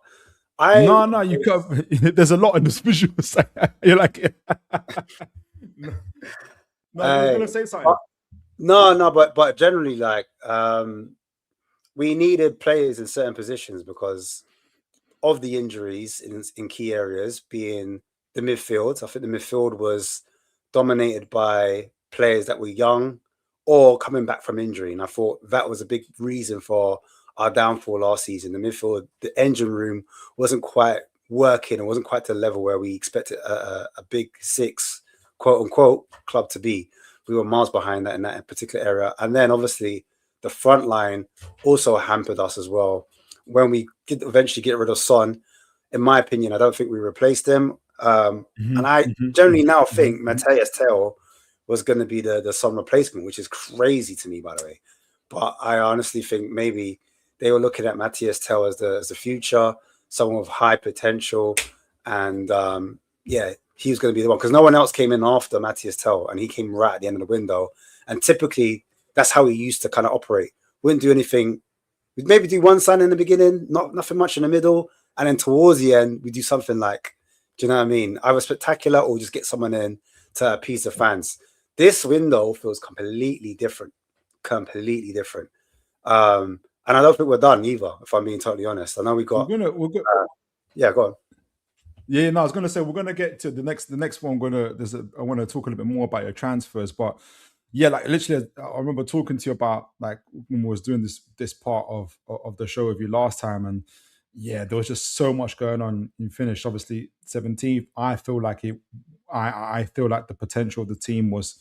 No, you can't. There's a lot in this visual. You're like, you're gonna say something. No, but generally, like, we needed players in certain positions because of the injuries in key areas, being the midfield. I think the midfield was dominated by players that were young or coming back from injury. And I thought that was a big reason for our downfall last season. The midfield, the engine room wasn't quite working. It wasn't quite to the level where we expected a big 6, quote unquote, club to be, we were miles behind that in that particular area. And then obviously the front line also hampered us as well. When we did eventually get rid of Son, in my opinion, I don't think we replaced him. And I generally now think Matthias Tell was going to be the Son replacement, which is crazy to me, by the way. But I honestly think maybe they were looking at Matthias Tell as the future, someone with high potential. And yeah, he was going to be the one, because no one else came in after Matthias Tell, and he came right at the end of the window. And typically, that's how he used to kind of operate. Wouldn't do anything. We'd maybe do one sign in the beginning, nothing much in the middle, and then towards the end, we do something like, do you know what I mean? Either spectacular or just get someone in to appease the fans. This window feels completely different. Completely different. And I don't think we're done either, if I'm being totally honest. I know we're gonna yeah, go on. Yeah, no, I was gonna say we're gonna get to the next one. I want to talk a little bit more about your transfers, but yeah, like literally, I remember talking to you about like when we was doing this part of the show with you last time, and yeah, there was just so much going on. You finished obviously 17th. I feel like I feel like the potential of the team was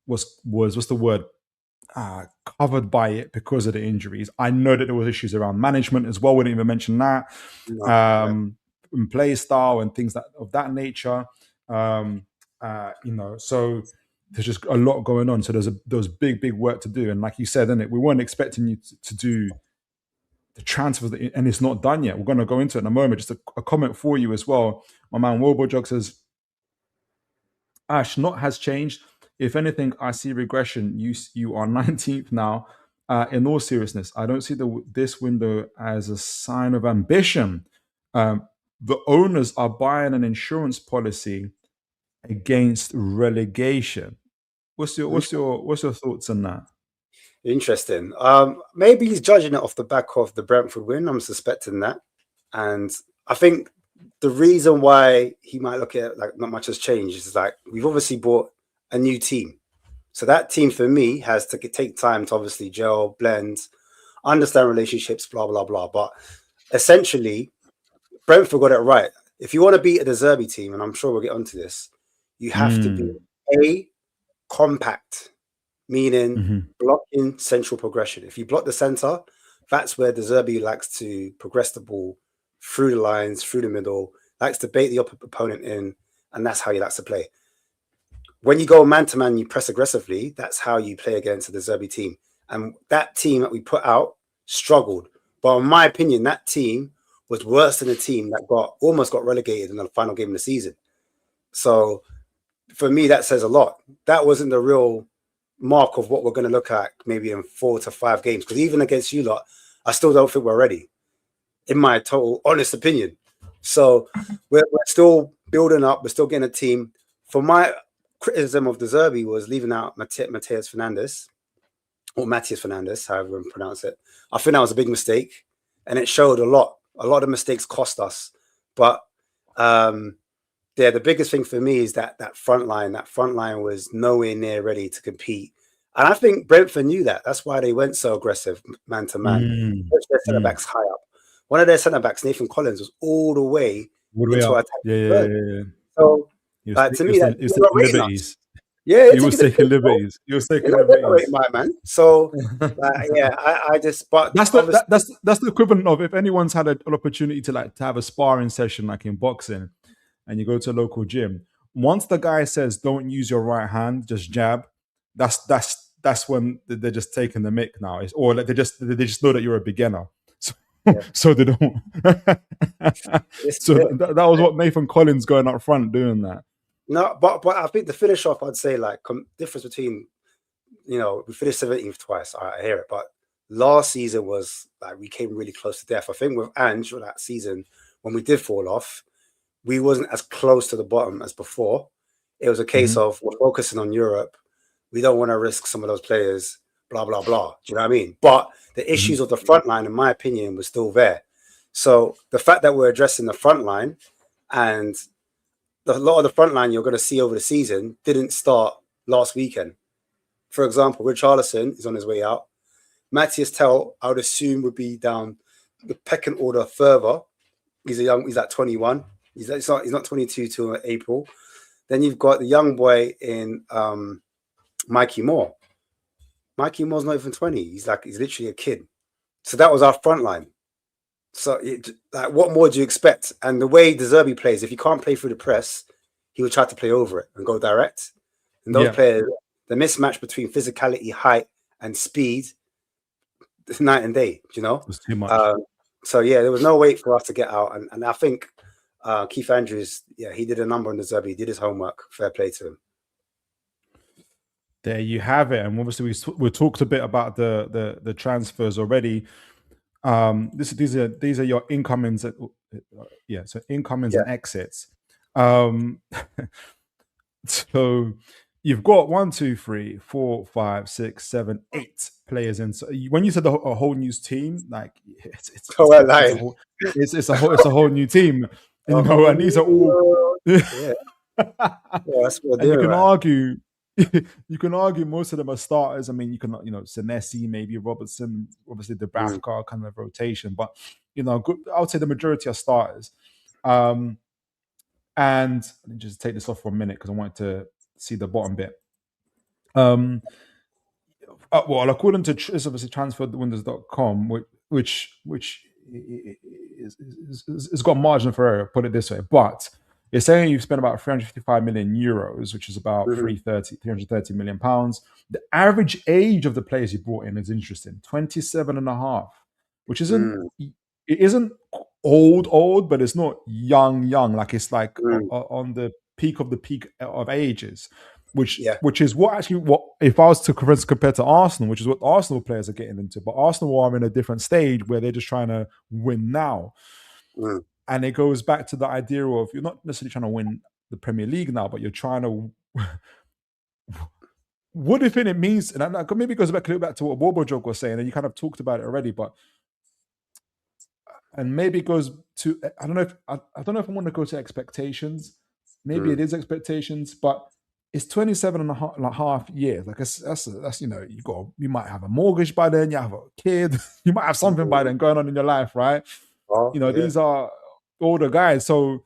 what's the word? Covered by it because of the injuries. I know that there was issues around management as well. We didn't even mention that. And play style and things of that nature. So there's just a lot going on. So there's big work to do. And like you said, we weren't expecting you to do the transfers, and it's not done yet. We're going to go into it in a moment. Just a comment for you as well. My man Wilbur says, Ash, not has changed. If anything, I see regression. You are 19th now. In all seriousness, I don't see this window as a sign of ambition. The owners are buying an insurance policy against relegation. What's your thoughts on that? Interesting. Maybe he's judging it off the back of the Brentford win. I'm suspecting that. And I think the reason why he might look at it like not much has changed is like we've obviously bought a new team. So that team for me has to take time to obviously gel, blend, understand relationships, blah, blah, blah. But essentially, Brentford got it right. If you want to beat a De Zerbi team, and I'm sure we'll get onto this, you have to be compact, meaning blocking central progression. If you block the center, that's where De Zerbi likes to progress the ball through the lines, through the middle, likes to bait the opponent in, and that's how he likes to play. When you go man-to-man, you press aggressively, that's how you play against a De Zerbi team. And that team that we put out struggled. But in my opinion, that team was worse than a team that almost got relegated in the final game of the season. So for me, that says a lot. That wasn't the real mark of what we're going to look at maybe in 4 to 5 games. Because even against you lot, I still don't think we're ready, in my total honest opinion. So we're still building up. We're still getting a team. For my criticism of De Zerbi was leaving out Matthias Fernandes, or Matthias Fernandes, however you pronounce it. I think that was a big mistake, and it showed a lot. A lot of mistakes cost us. But the biggest thing for me is that front line. That front line was nowhere near ready to compete. And I think Brentford knew that. That's why they went so aggressive, man to man. Their centre-backs high up. One of their centre-backs, Nathan Collins, was all the way into our attack. Yeah. So to me, that was taking liberties. Yeah, he was taking liberties. He was taking liberties, my man. So I just. But that's the equivalent of if anyone's had an opportunity to have a sparring session like in boxing, and you go to a local gym. Once the guy says, "Don't use your right hand, just jab," that's when they're just taking the mick now. Or like they just know that you're a beginner. So they don't. That was what Nathan Collins going up front doing that. No, but I think the finish off, I'd say like difference between, we finished 17th twice. I hear it, but last season was like we came really close to death. I think with Ange that season when we did fall off, we wasn't as close to the bottom as before. It was a case of we're focusing on Europe. We don't want to risk some of those players. Blah blah blah. Do you know what I mean? But the issues of the front line, in my opinion, was still there. So the fact that we're addressing the front line and a lot of the front line you're going to see over the season didn't start last weekend. For example, Richarlison is on his way out. Matthias Tell, I would assume, would be down the pecking order further. He's at 21. He's not 22 till April. Then you've got the young boy in Mikey Moore. Mikey Moore's not even 20. He's literally a kid. So that was our front line. So what more do you expect? And the way De Zerbi plays, if you can't play through the press, he would try to play over it and go direct. And those players, the mismatch between physicality, height, and speed, it's night and day, you know? It's too much. So yeah, there was no wait for us to get out. And I think Keith Andrews, he did a number on De Zerbi. He did his homework. Fair play to him. There you have it. And obviously we talked a bit about the transfers already. These are your incomings. So incomings and exits. So you've got 1, 2, 3, 4, 5, 6, 7, 8 players in. So when you said a whole new team, like it's a whole new team. You know, and these are all. That's what and you can argue. You can argue most of them are starters. I mean, you can, Senesi, maybe Robertson, obviously the Dubravka kind of rotation, but I would say the majority are starters. And let me just take this off for a minute because I wanted to see the bottom bit. Well, according to it's obviously transferwindows.com, which is got margin for error, put it this way, but it's saying you've spent about 355 million euros, which is about 330 million pounds. The average age of the players you brought in is interesting, 27 and a half, which isn't it isn't old, but it's not young. Like it's like on the peak of ages, which is what if I was to compare to Arsenal, which is what Arsenal players are getting into, but Arsenal are in a different stage where they're just trying to win now. And it goes back to the idea of you're not necessarily trying to win the Premier League now, but you're trying to. What do you think it means? And maybe it goes back a little back to what Warbojog was saying, and you kind of talked about it already, but and maybe it goes to I don't know if I want to go to expectations. Maybe it is expectations, but it's 27 and a half years. Like that's you might have a mortgage by then, you have a kid, you might have something by then going on in your life, right? These are older guys. So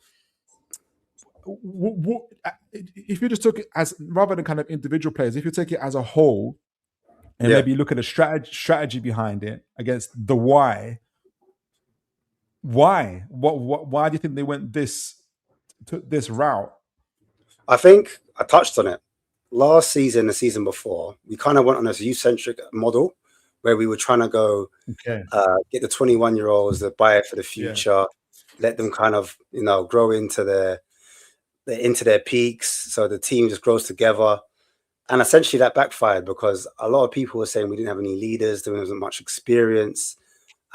if you just took it as rather than kind of individual players, if you take it as a whole and maybe you look at the strategy behind it against the why do you think they went this route? I think I touched on it last season, the season before. We kind of went on a youth-centric model where we were trying to go get the 21-year-olds that buy it for the future, let them kind of grow into their peaks, so the team just grows together. And essentially that backfired because a lot of people were saying we didn't have any leaders, there wasn't much experience.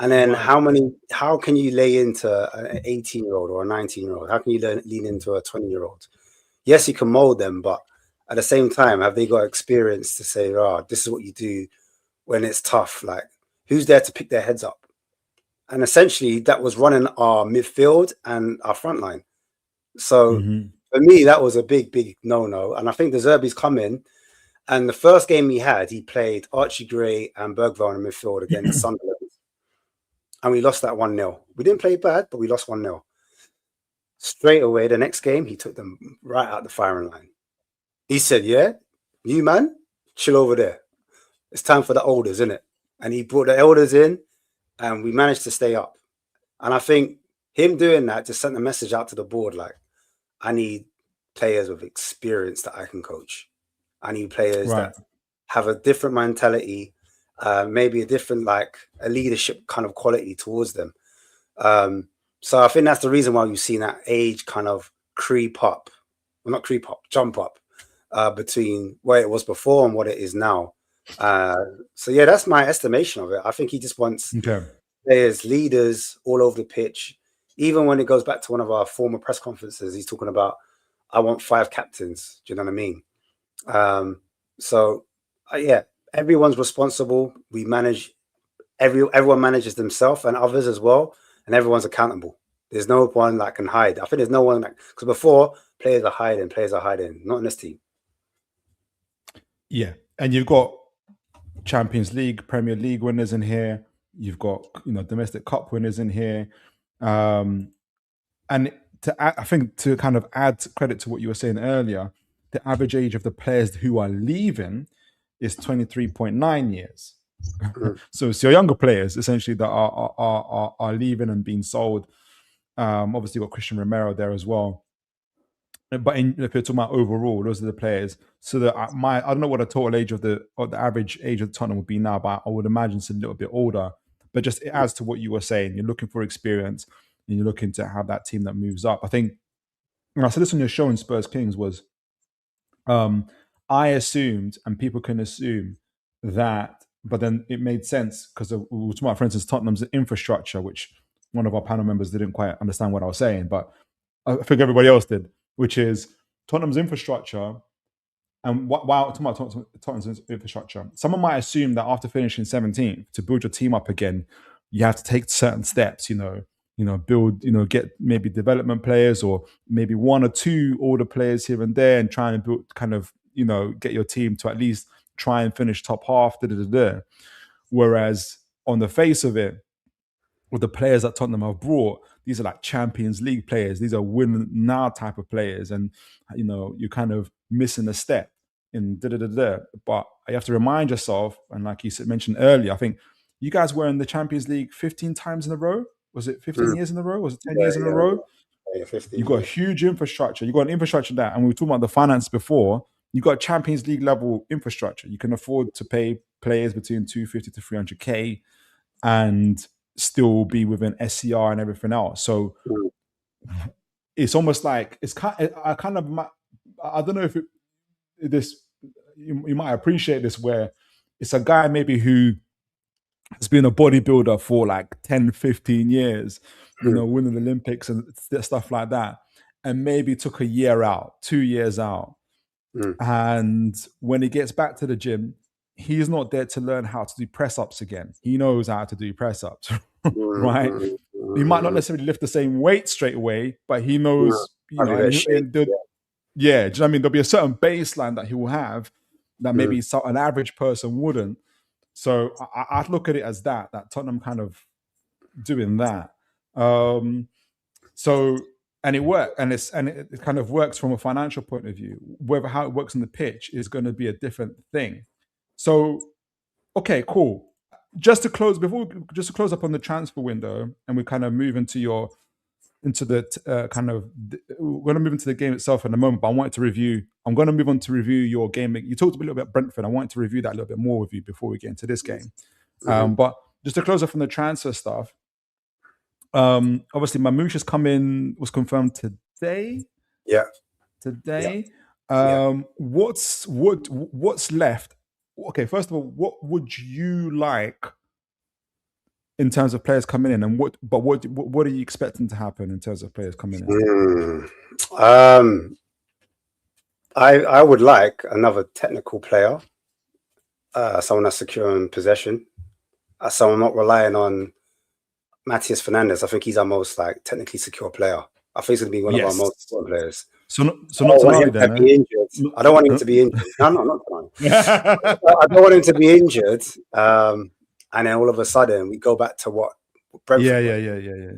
And then how can you lay into an 18-year-old or a 19-year-old? How can you lean into a 20-year-old? Yes, you can mold them, but at the same time, have they got experience to say, this is what you do when it's tough? Like, who's there to pick their heads up? And essentially, that was running our midfield and our front line. So for me, that was a big, big no-no. And I think De Zerbi's come in, and the first game he played Archie Gray and Bergvall in the midfield against Sunderland. And we lost that 1-0. We didn't play bad, but we lost 1-0. Straight away, the next game, he took them right out the firing line. He said, you man, chill over there. It's time for the elders, isn't it? And he brought the elders in, and we managed to stay up. And I think him doing that just sent a message out to the board, like, I need players with experience that I can coach. I need players that have a different mentality, maybe a different, like, a leadership kind of quality towards them. So I think that's the reason why you've seen that age kind of jump up between where it was before and what it is now. So yeah, that's my estimation of it. I think he just wants players, leaders all over the pitch. Even when it goes back to one of our former press conferences, he's talking about, I want 5 captains. Do you know what I mean? So everyone's responsible. We manage, everyone manages themselves and others as well. And everyone's accountable. There's no one that can hide. I think there's no one because before players are hiding, not in this team. Yeah, and you've got Champions League, Premier League winners in here. You've got domestic cup winners in here, and I think to kind of add credit to what you were saying earlier, the average age of the players who are leaving is 23.9 years. So it's your younger players essentially that are leaving and being sold. Obviously, got Christian Romero there as well. But if you're talking about overall, those are the players. So that I don't know what the total age of the average age of Tottenham would be now, but I would imagine it's a little bit older. But just it adds to what you were saying. You're looking for experience, and you're looking to have that team that moves up. I think, and I said this on your show in Spurs Kings was, I assumed, and people can assume that, but then it made sense because we were talking about, for instance, Tottenham's infrastructure, which one of our panel members didn't quite understand what I was saying, but I think everybody else did, which is Tottenham's infrastructure. And while talking about Tottenham's infrastructure, someone might assume that after finishing 17th, to build your team up again, you have to take certain steps, build, get maybe development players or maybe one or two older players here and there and try and build kind of, get your team to at least try and finish top half. Whereas on the face of it, with the players that Tottenham have brought, these are like Champions League players. These are win now type of players. And, you're kind of missing a step in But you have to remind yourself, and like you mentioned earlier, I think you guys were in the Champions League 15 times in a row. Was it 15 years in a row? Was it 10 years in a row? Yeah, 15. You've got a huge infrastructure. You've got an infrastructure that, and we were talking about the finance before, you've got Champions League level infrastructure. You can afford to pay players between 250 to 300K and still be within SCR and everything else. So it's almost like I don't know if you might appreciate this, where it's a guy maybe who has been a bodybuilder for like 10, 15 years, winning the Olympics and stuff like that, and maybe took a year out, 2 years out. And when he gets back to the gym, he's not there to learn how to do press-ups again. He knows how to do press-ups, right? He might not necessarily lift the same weight straight away, but he knows, do you know what I mean? There'll be a certain baseline that he will have that maybe an average person wouldn't. So I look at it as that Tottenham kind of doing that. And it worked, and it kind of works from a financial point of view. How it works on the pitch is going to be a different thing. So, okay, cool. Just to close up on the transfer window, and we kind of move we're going to move into the game itself in a moment. But I'm going to move on to review your game. You talked a little bit about Brentford. I wanted to review that a little bit more with you before we get into this game. But just to close up on the transfer stuff. Obviously, Mamouche was confirmed today. Yeah. Today. What's left? Okay, first of all, what would you like in terms of players coming in, and what are you expecting to happen in terms of players coming in? I would like another technical player, someone that's secure in possession, someone not relying on Matías Fernandes. I think he's our most technically secure player. I think he's going to be one of our most secure players. So not Tonali then. I don't want him to be injured. No, not Tonali. I don't want him to be injured. And then all of a sudden we go back to what Brentford. Yeah.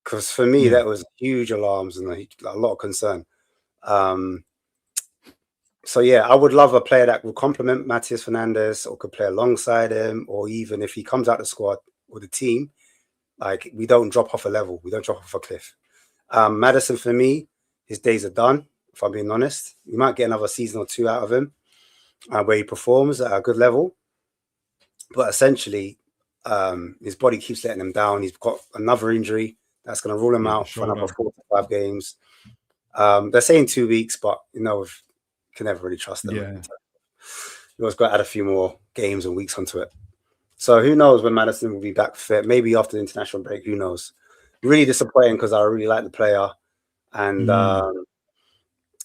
Because for me, that was huge alarms and a lot of concern. So yeah, I would love a player that will complement Matías Fernandes or could play alongside him, or even if he comes out the squad or the team, we don't drop off a level. We don't drop off a cliff. Maddison, for me, his days are done, if I'm being honest. You might get another season or two out of him where he performs at a good level. But essentially, his body keeps letting him down. He's got another injury that's going to rule him out for another 4 to 5 games. They're saying 2 weeks, but you can never really trust them. Yeah. You always got to add a few more games and weeks onto it. So who knows when Maddison will be back fit? Maybe after the international break. Who knows? Really disappointing because I really like the player, and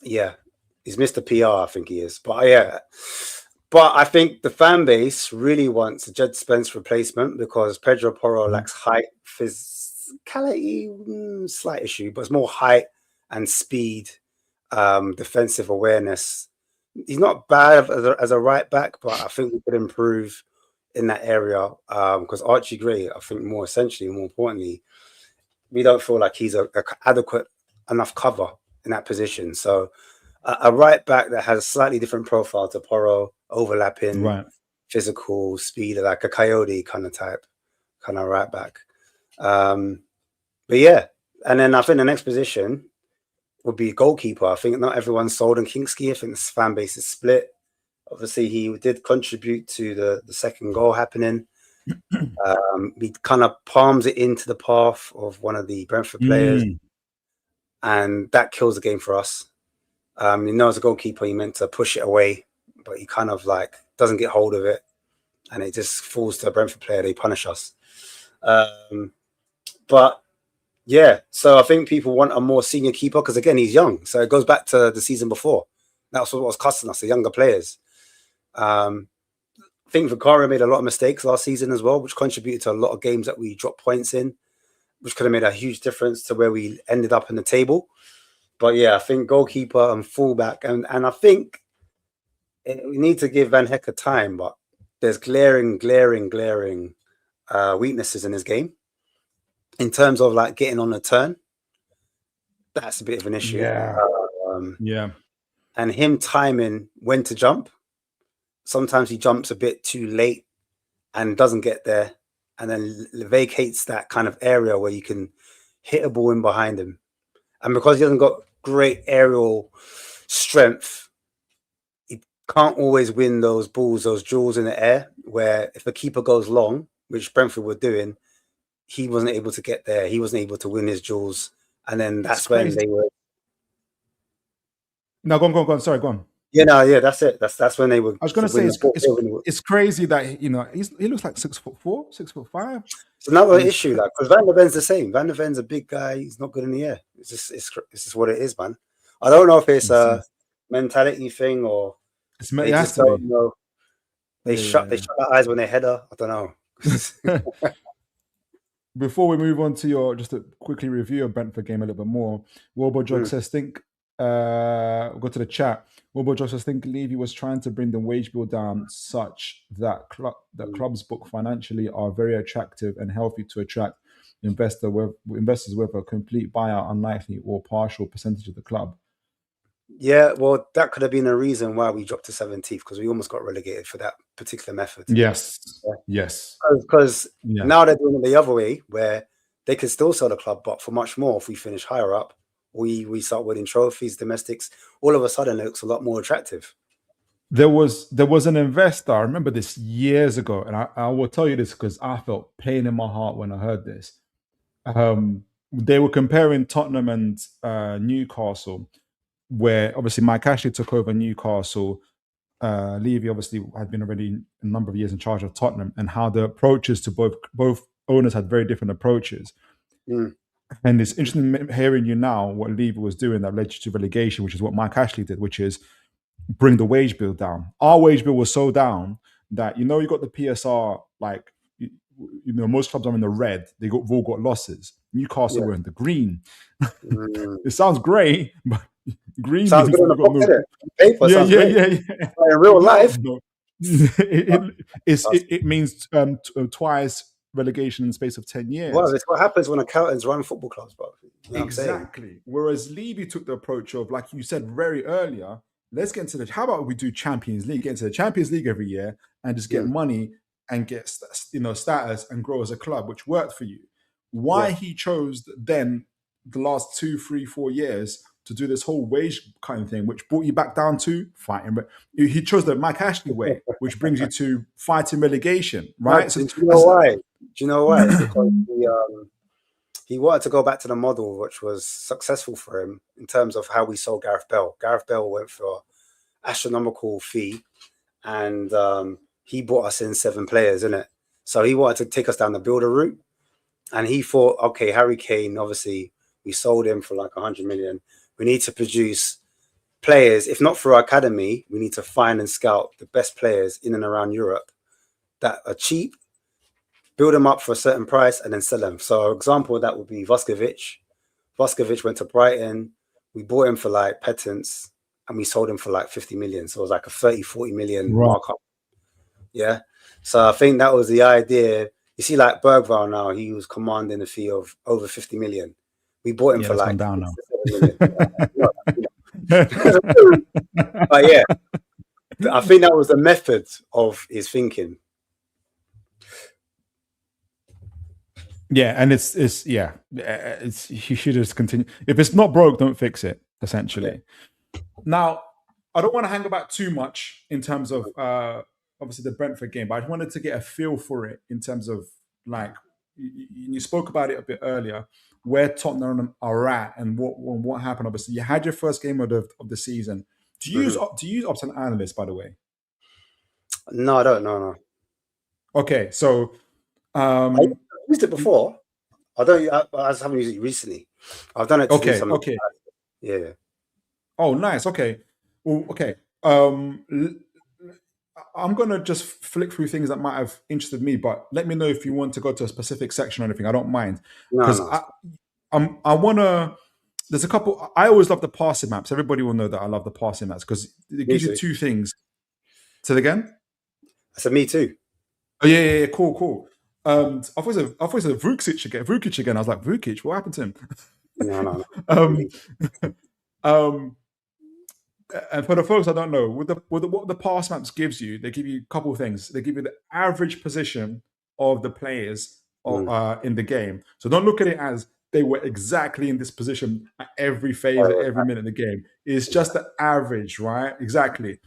he's Mr. PR. I think he is. But I think the fan base really wants a Jed Spence replacement because Pedro Porro lacks height, physicality, slight issue, but it's more height and speed, defensive awareness. He's not bad as a right back, but I think we could improve in that area because Archie Gray, I think more importantly, we don't feel like he's a adequate enough cover in that position. So a right back that has a slightly different profile to Porro, overlapping, Right. physical, speed, like a Coyote kind of type, kind of right back. But yeah, and then I think the next position would be goalkeeper. I think not everyone's sold on Kingsley. I think this fan base is split. Obviously, he did contribute to the second goal happening. He kind of palms it into the path of one of the Brentford players, and that kills the game for us. As a goalkeeper, he meant to push it away, but he kind of like doesn't get hold of it, and it just falls to a Brentford player. They punish us. But yeah, so I think people want a more senior keeper because again, he's young. So it goes back to the season before. That's what was costing us, the younger players. I think Vicario made a lot of mistakes last season as well, which contributed to a lot of games that we dropped points in, which could have made a huge difference to where we ended up in the table. But yeah, I think goalkeeper and fullback, and I think we need to give Van Hecker time, but there's glaring weaknesses in his game. In terms of like getting on the turn, that's a bit of an issue. Yeah. And him timing when to jump. Sometimes he jumps a bit too late and doesn't get there, and then vacates that kind of area where you can hit a ball in behind him. And because he hasn't got great aerial strength, he can't always win those balls, those duels in the air, where if the keeper goes long, which Brentford were doing, he wasn't able to get there. He wasn't able to win his duels. And then that's when they were... No, go on. Sorry, go on. Yeah, that's it. That's when they were... I was going to say, it's crazy that, he looks like 6'4", 6'5". It's another issue, like, because Van der Ven's the same. Van der Ven's a big guy. He's not good in the air. It's just what it is, man. I don't know if it's a mentality thing or they just don't know. They shut their eyes when they header. I don't know. Before we move on to just to quickly review your Brentford game a little bit more, Wilbur Jog says, we'll go to the chat. Wilbur Jog says, think Levy was trying to bring the wage bill down such that clubs book financially are very attractive and healthy to attract investors with a complete buyout unlikely or partial percentage of the club. Yeah, well, that could have been a reason why we dropped to 17th, because we almost got relegated for that particular method. Yes. Because now they're doing it the other way, where they could still sell the club, but for much more if we finish higher up. We start winning trophies, domestics. All of a sudden, it looks a lot more attractive. There was an investor. I remember this years ago, and I will tell you this because I felt pain in my heart when I heard this. They were comparing Tottenham and Newcastle, where obviously Mike Ashley took over Newcastle. Levy obviously had been already a number of years in charge of Tottenham, and how the approaches to both owners had very different approaches. And it's interesting hearing you now what Levy was doing that led you to relegation, which is what Mike Ashley did, which is bring the wage bill down. Our wage bill was so down that, you got the PSR, like, most clubs are in the red. They've all got losses. Newcastle were in the green. It sounds great, but green sounds good on the book, isn't it? Paper, yeah. In real life, it means twice relegation in the space of 10 years. Well, it's what happens when accountants run football clubs, bro. Exactly. Whereas Levy took the approach of, like you said very earlier, let's get into how about we do Champions League, get into the Champions League every year and just get money and get status and grow as a club, which worked for you. Why he chose then the last 2, 3, 4 years to do this whole wage cutting thing, which brought you back down to fighting. But he chose the Mike Ashley way, which brings you to fighting relegation, right? Do you know why? It's because he wanted to go back to the model which was successful for him in terms of how we sold Gareth Bell. Gareth Bell went for astronomical fee, and he brought us in 7 players, innit? So he wanted to take us down the builder route, and he thought, okay, Harry Kane, obviously we sold him for like 100 million. We need to produce players, if not for our academy, we need to find and scout the best players in and around Europe that are cheap, build them up for a certain price, and then sell them. So an example of that would be Vuskovic. Vuskovic went to Brighton. We bought him for like pittance, and we sold him for like 50 million. So it was like a 30, 40 million markup. Yeah. So I think that was the idea. You see, like Bergvall now, he was commanding a fee of over 50 million. We bought him for like down now. But yeah, I think that was the method of his thinking. Yeah, and it's he should just continue. If it's not broke, don't fix it. Essentially. Yeah. Now, I don't want to hang about too much in terms of obviously the Brentford game, but I wanted to get a feel for it in terms of like you spoke about it a bit earlier, where Tottenham are at and what happened. Obviously, you had your first game of the season. Do you use Ops and Analyst, by the way? No, I don't. No. Okay, so I used it before. I just haven't used it recently. I've done it. To do something. Okay. Yeah. Oh, nice. Okay. Well, okay. I'm gonna just flick through things that might have interested me, but let me know if you want to go to a specific section or anything. I don't mind because I wanna. There's a couple. I always love the passing maps. Everybody will know that I love the passing maps because it gives you two things. Say it again. So me too. Oh yeah. Cool. I thought it was Vukic again. I was like, Vukic, what happened to him? No. And for the folks I don't know, what the pass maps gives you, they give you a couple of things. They give you the average position of the players in the game. So don't look at it as they were exactly in this position at every phase, at every minute of the game. It's just the average, right? Exactly.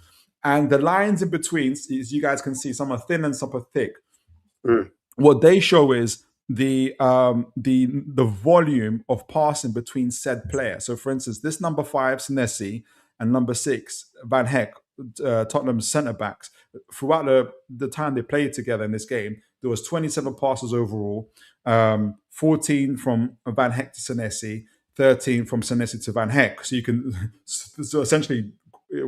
And the lines in between, as you guys can see, some are thin and some are thick. What they show is the volume of passing between said players. So, for instance, this number 5, Senesi, and number 6, Van Heck, Tottenham's centre backs. Throughout the time they played together in this game, there was 27 passes overall, 14 from Van Heck to Senesi, 13 from Senesi to Van Heck. So you can essentially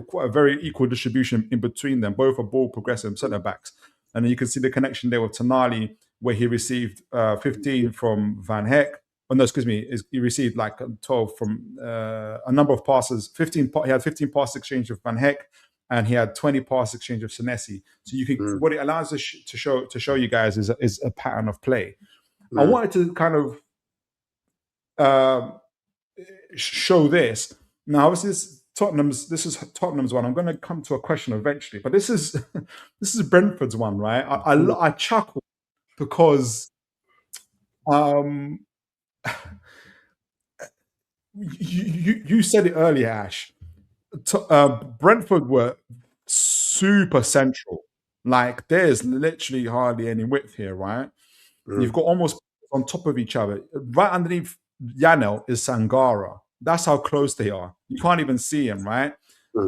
quite a very equal distribution in between them. Both are ball progressive centre backs. And then you can see the connection there with Tonali, where he received 15 from Van Heck. Oh, no, excuse me. He received like 12 from a number of passes. He had 15 pass exchange with Van Heck, and he had 20 pass exchange with Senesi. So you can what it allows us to show you guys is a pattern of play. I wanted to kind of show this. Now, obviously, this is Tottenham's one. I'm going to come to a question eventually, but this is Brentford's one, right? I chuckle because you said it earlier, Ash. Brentford were super central. Like there's literally hardly any width here, right? You've got almost on top of each other. Right underneath Yanel is Sangara. That's how close they are. You can't even see him, right?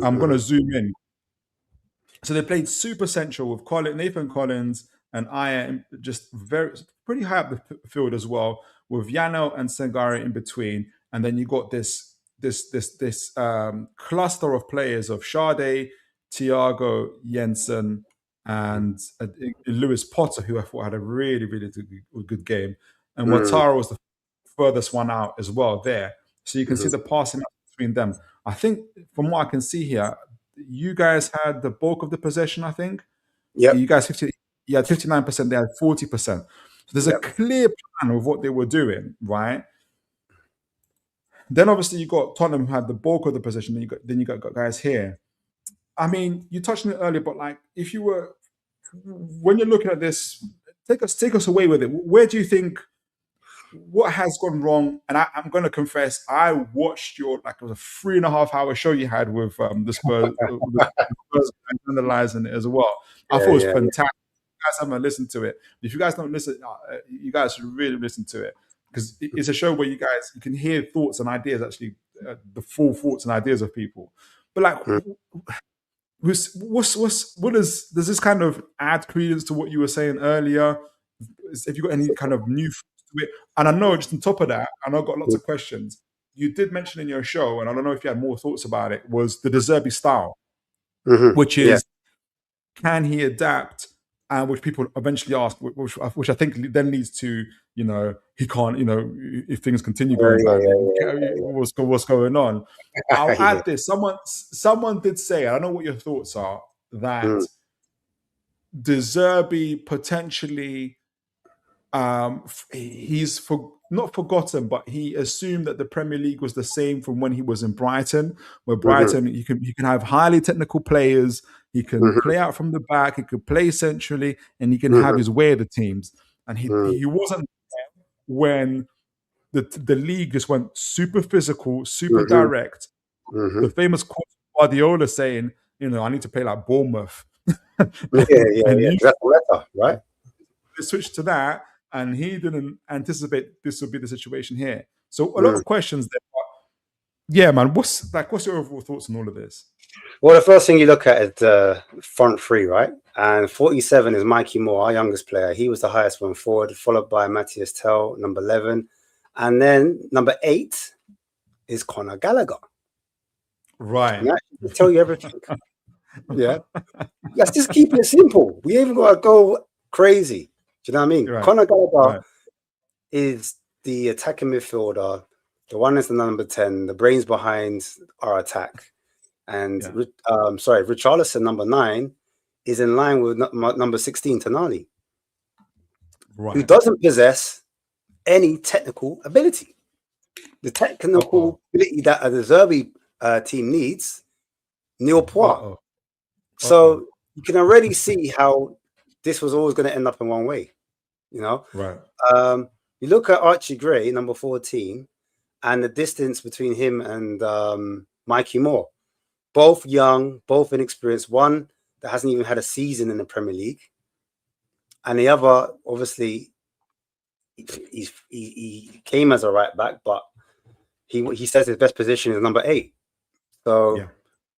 I'm going to zoom in. So they played super central with Nathan Collins and Aya just pretty high up the field as well, with Yano and Sangara in between. And then you got this cluster of players of Sade, Thiago, Jensen, and Lewis Potter, who I thought had a really, really good game. And Watara was the furthest one out as well there. So you can see the passing between them. I think from what I can see here, you guys had the bulk of the possession, I think. Yeah. You guys, you had 59%, they had 40%. So there's a clear plan of what they were doing, right? Then obviously you got Tottenham who had the bulk of the possession, then you got guys here. I mean, you touched on it earlier, but like if you were, when you're looking at this, take us away with it. Where do you think, what has gone wrong? And I'm going to confess, I watched it was a 3.5 hour show you had with the Spurs, analyzing it as well. I thought it was fantastic. You guys haven't listened to it. If you guys don't listen, you guys should really listen to it, because it's a show where you can hear thoughts and ideas, actually, the full thoughts and ideas of people. But like, does this kind of add credence to what you were saying earlier? Have you got any kind of new thoughts to it? And I know, just on top of that, and I've got lots of questions. You did mention in your show, and I don't know if you had more thoughts about it, was the De Zerbi style, which is, can he adapt? And which people eventually ask, which I think then leads to, he can't, if things continue going badly, what's going on? I'll add this. Someone did say, I don't know what your thoughts are, that De Zerbi potentially he's not forgotten, but he assumed that the Premier League was the same from when he was in Brighton, where Brighton you can have highly technical players, he can play out from the back, he could play centrally, and he can have his way of the teams. And he wasn't there when the league just went super physical, super direct. The famous quote of Guardiola saying, I need to play like Bournemouth. Yeah. That's the letter, right? They switched to that, and he didn't anticipate this would be the situation here. So a lot of questions there. But yeah, man, what's your overall thoughts on all of this? Well, the first thing you look at is the front three, right? And 47 is Mikey Moore, our youngest player. He was the highest one forward, followed by Matthias Tell, number 11. And then number 8 is Conor Gallagher. Right. And that tell you everything. Yeah. Let's just keep it simple. We ain't got to go crazy. Do you know what I mean? Right. Conor Gallagher is the attacking midfielder, the one that's the number 10, the brains behind our attack. And Richarlison, number 9, is in line with number 16, Tonali, who doesn't possess any technical ability. The technical ability that a Zerbi team needs, Neil Poir. So you can already see how this was always going to end up in one way, Right. You look at Archie Gray, number 14, and the distance between him and Mikey Moore. Both young, both inexperienced. One that hasn't even had a season in the Premier League, and the other, obviously, he came as a right back, but he says his best position is number 8. So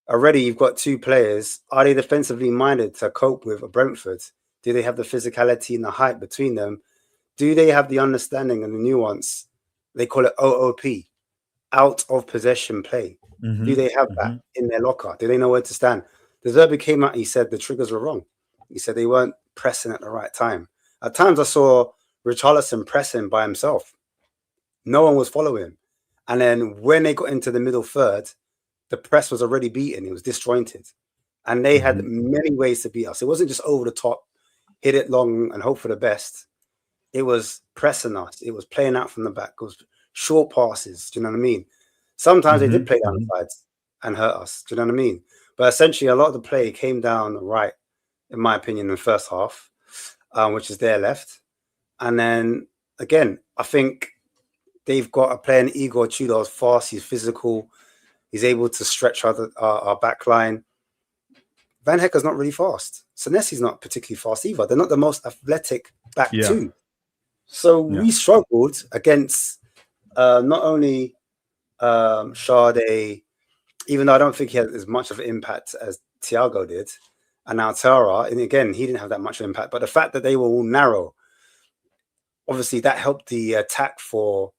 already you've got 2 players. Are they defensively minded to cope with a Brentford? Do they have the physicality and the height between them? Do they have the understanding and the nuance? They call it OOP, out of possession play. Do they have that in their locker? Do they know where to stand? The Zerbi came out and he said the triggers were wrong. He said they weren't pressing at the right time. At times I saw Richarlison pressing by himself. No one was following him. And then when they got into the middle third, the press was already beaten. It was disjointed. And they had many ways to beat us. It wasn't just over the top, hit it long and hope for the best. It was pressing us. It was playing out from the back. It was short passes. Do you know what I mean? Sometimes they did play down the sides and hurt us. Do you know what I mean? But essentially, a lot of the play came down right, in my opinion, in the first half, which is their left. And then, again, I think they've got a player in Igor Tudor's fast. He's physical. He's able to stretch our back line. Van Hecker's not really fast. Senesi's not particularly fast either. They're not the most athletic back two. So we struggled against not only Sade, even though I don't think he had as much of an impact as Thiago did, and now Tara, and again, he didn't have that much of an impact, but the fact that they were all narrow, obviously that helped the attack for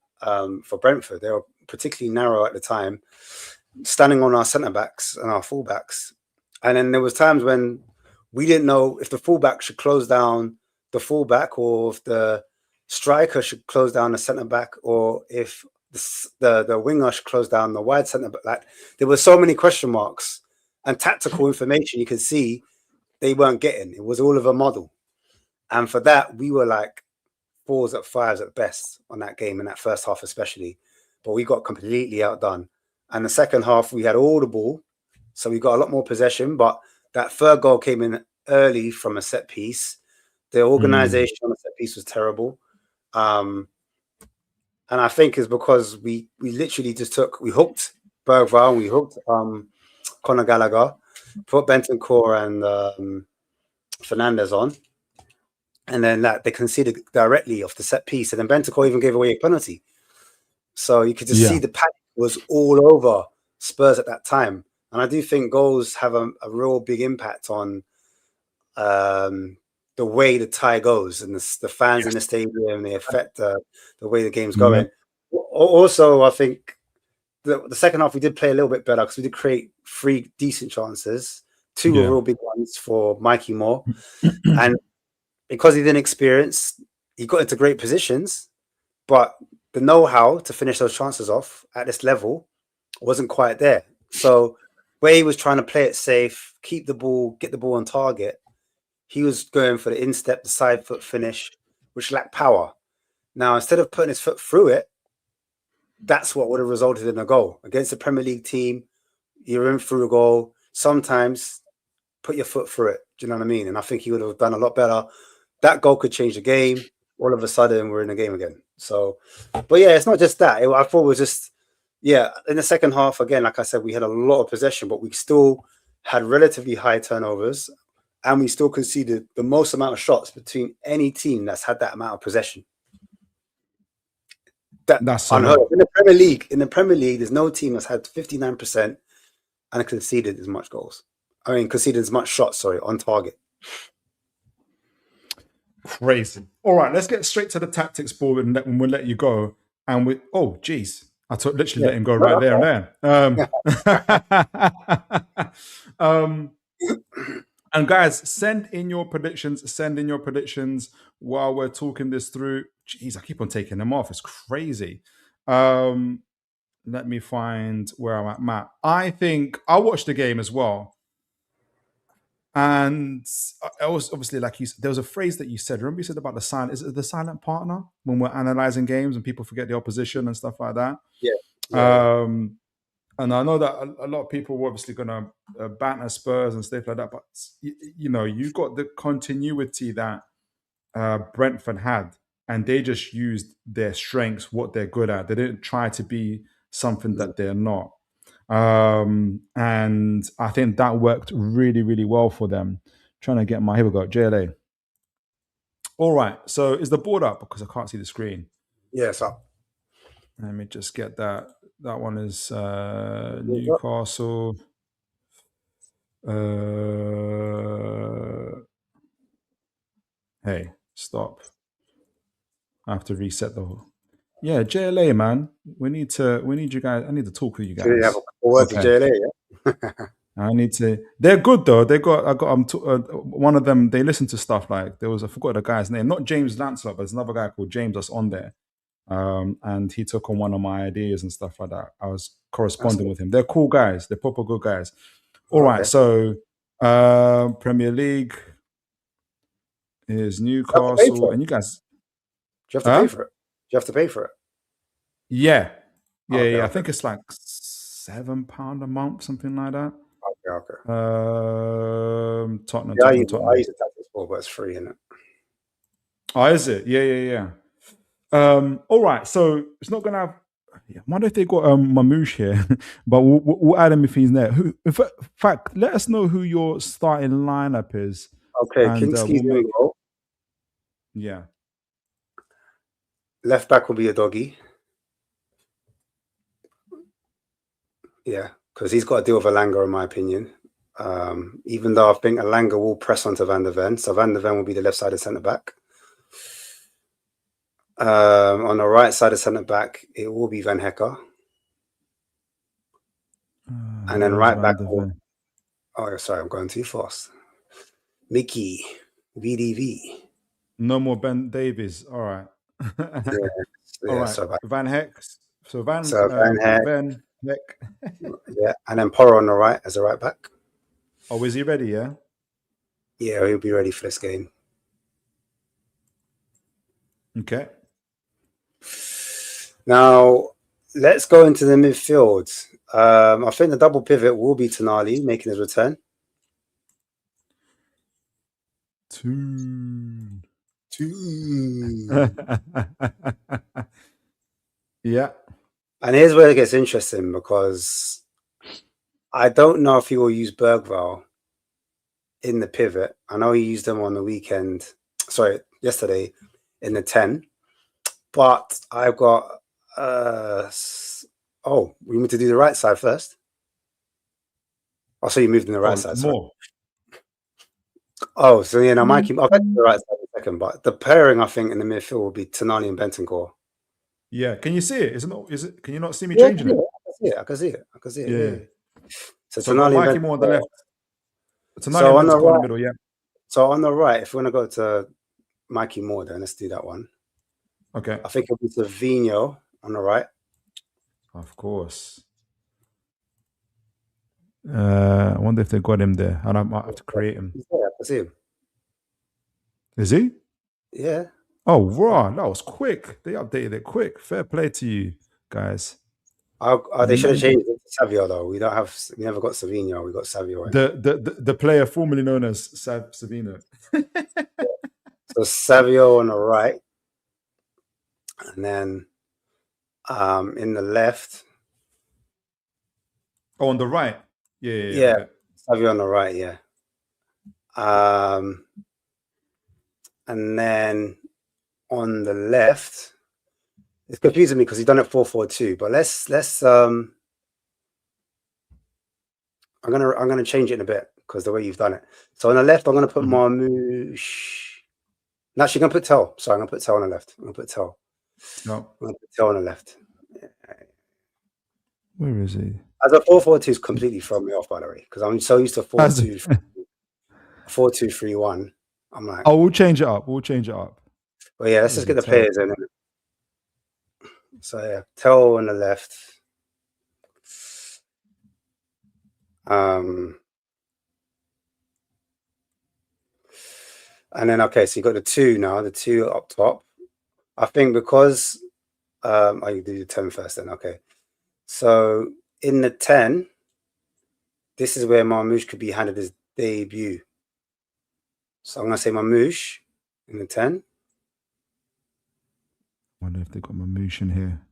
Brentford. They were particularly narrow at the time, standing on our centre-backs and our full-backs. And then there was times when we didn't know if the full-back should close down the full-back, or if the striker should close down the centre-back, or if the winger should close down the wide centre-back. Like, there were so many question marks and tactical information you could see they weren't getting. It was all of a model. And for that, we were like 4s at 5s at best on that game, in that first half especially. But we got completely outdone. And the second half, we had all the ball. So we got a lot more possession. But that third goal came in early from a set piece. The organisation on the set piece was terrible. And I think it's because we literally just we hooked Bergvall, we hooked Conor Gallagher, put Bentancur and Fernandez on, and then they conceded directly off the set piece, and then Bentancur even gave away a penalty. So you could just see the panic was all over Spurs at that time. And I do think goals have a real big impact on the way the tie goes, and the fans in the stadium, they affect the way the game's going. Also, I think the second half we did play a little bit better because we did create 3 decent chances. 2 were real big ones for Mikey Moore. And because he didn't experience, he got into great positions, but the know-how to finish those chances off at this level wasn't quite there. So where he was trying to play it safe, keep the ball, get the ball on target, he was going for the instep, the side foot finish, which lacked power. Now, instead of putting his foot through it, that's what would have resulted in a goal. Against a Premier League team, you're in through a goal. Sometimes put your foot through it. Do you know what I mean? And I think he would have done a lot better. That goal could change the game. All of a sudden, we're in the game again. So, but yeah, it's not just that. I thought it was just, in the second half, again, like I said, we had a lot of possession, but we still had relatively high turnovers, and we still conceded the most amount of shots between any team that's had that amount of possession. That's unheard of. In the Premier League, there's no team that's had 59% and conceded as much goals. I mean, conceded as much shots, on target. Crazy. All right, let's get straight to the tactics board and we'll let you go. And we, I literally let him go right there and there. And guys, send in your predictions while we're talking this through. Jeez, I keep on taking them off. It's crazy. Let me find where I'm at, Matt. I think I watched the game as well. And I was obviously, like you said, there was a phrase that you said. Remember you said about is it the silent partner when we're analyzing games and people forget the opposition and stuff like that? Yeah. And I know that a lot of people were obviously going to banter Spurs and stuff like that. But, you got the continuity that Brentford had. And they just used their strengths, what they're good at. They didn't try to be something that they're not. And I think that worked really, really well for them. Trying to get here we go, JLA. All right. So is the board up? Because I can't see the screen. Yeah, it's up. Let me just get that. That one is Newcastle. Hey, stop. I have to reset the whole. Yeah, JLA, man. We need you guys. I need to talk with you guys. You have a couple words to JLA, yeah? I need to. They're good though. One of them. They listen to stuff like I forgot the guy's name. Not James Lancelot, but there's another guy called James that's on there. And he took on one of my ideas and stuff like that. I was corresponding with him. They're cool guys. They're proper good guys. All right. So Premier League is Newcastle, and you guys. Do you have to pay for it? Do you have to pay for it? Yeah. I think it's like £7 a month, something like that. Okay. Tottenham. Yeah, Tottenham. I use a tactics board, but it's free, isn't it? Oh, is it? Yeah. All right. So it's not gonna have. I wonder if they got Mamouche here, but we'll add him if he's there. In fact, let us know who your starting lineup is. Okay, Kingsley's in goal. Yeah. Left back will be a doggy. Yeah, because he's got to deal with Alanga, in my opinion. Even though I think Alanga will press onto Van der Ven. So Van der Ven will be the left-sided centre-back. On the right-sided centre-back, it will be Van Hecker. And then right back will... Oh, sorry, I'm going too fast. Mickey, VDV. No more Ben Davies. All right. All right. So Van Heck. So Van Heck. Yeah, and then Porro on the right as a right back. Oh, is he ready? Yeah. Yeah, he'll be ready for this game. Okay. Now let's go into the midfield. I think the double pivot will be Tonali making his return. Toon. Yeah. And here's where it gets interesting, because I don't know if he will use Bergvall in the pivot. I know he used them on the weekend. Sorry, yesterday in the 10. But I've got... we need to do the right side first. Oh, so you moved in the right side. More. Oh, so now Mikey, I'll get to the right side in a second. But the pairing, I think, in the midfield will be Tonali and Bentancur. Yeah, can you see it? Is it? Can you not see me changing it? I can see it. Yeah. So Tonali Mikey more on the left. So on the right, in the middle, yeah. So on the right, if we want to go to Mikey Moore, then let's do that one. Okay. I think it'll be Savinho on the right. Of course. I wonder if they got him there. I might have to create him. Yeah, I can see him. Is he? Yeah. Oh, raw! That was quick. They updated it quick. Fair play to you guys. They should have changed it to Savio though. We never got Savinho. We got Savio. The player formerly known as Savino. So Savio on the right, and then in the left. Oh, on the right. Yeah. Savio on the right. Yeah. And then on the left, it's confusing me because he's done it 4-4-2. But let's I'm gonna change it in a bit because the way you've done it. So on the left, I'm gonna put Marmoush. No, actually, I'm gonna put Tel. Sorry, I'm gonna put Tel on the left. I'm gonna put Tel. No. I'm gonna put Tel on the left. Where is he? As a 4-4-2 is completely thrown me off, by the way, because I'm so used to 4-2-3-1. I'm like, oh, we'll change it up. But yeah, let's just get the players in. So yeah, Tel on the left. And then okay, so you got the two now, the two up top. I think because you do the 10 first then, okay. So in the 10, this is where Marmoush could be handed his debut. So I'm gonna say Marmoush in the 10. Wonder if they got Marmoush in here.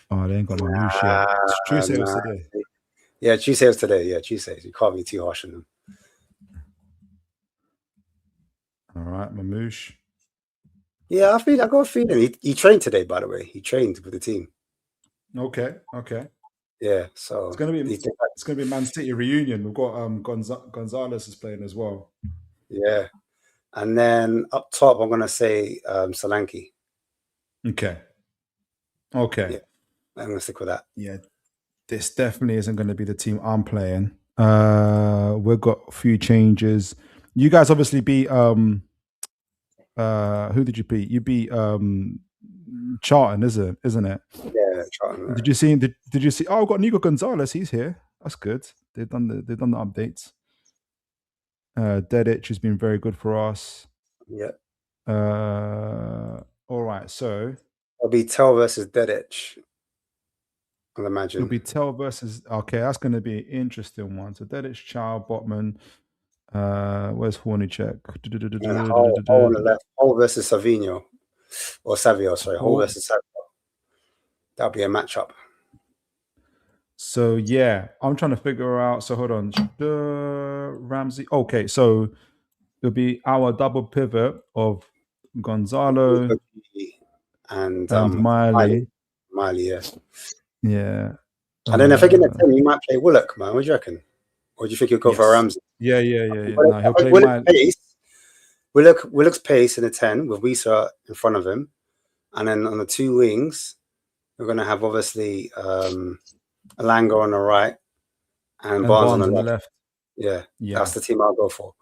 Oh, they ain't got Marmoush yet. Tuesday was today. Yeah, Tuesday was today. Yeah, Tuesdays. You can't be too harsh on them. All right, Marmoush. Yeah, I got a feeling he trained today. By the way, he trained with the team. Okay. Yeah, so it's gonna be Man City reunion. We've got González is playing as well. Yeah, and then up top, I'm gonna say Solanke. Okay. Yeah, I'm gonna stick with that. Yeah, this definitely isn't going to be the team I'm playing. We've got a few changes. You guys obviously beat who did you beat? You beat Charlton, isn't it? Yeah, Charlton. Right. Did you see? Oh, I've got Nico González. He's here. That's good. They've done the updates. Dedic has been very good for us. Yeah. All right, so it'll be Tel versus Dedic. I'll imagine. It'll be Tel versus. Okay, that's going to be an interesting one. So Dedic, Chow, Botman. Where's Hornicek? Hole on the left. Hole versus Savinho. Or Savio, sorry. Hole versus Savio. That'll be a matchup. So yeah, I'm trying to figure out. So hold on. Ramsey. Okay, so it'll be our double pivot of Gonzalo and Miley. Yeah. Yeah. And then if I get a 10, you might play Willock, man. What do you reckon? Or do you think he'll go for Ramsey? Yeah. No, he'll play Miley. Willock's pace in a 10 with Wisa in front of him. And then on the two wings, we're going to have obviously Alanga on the right and Barnes on the left. Yeah, that's the team I'll go for.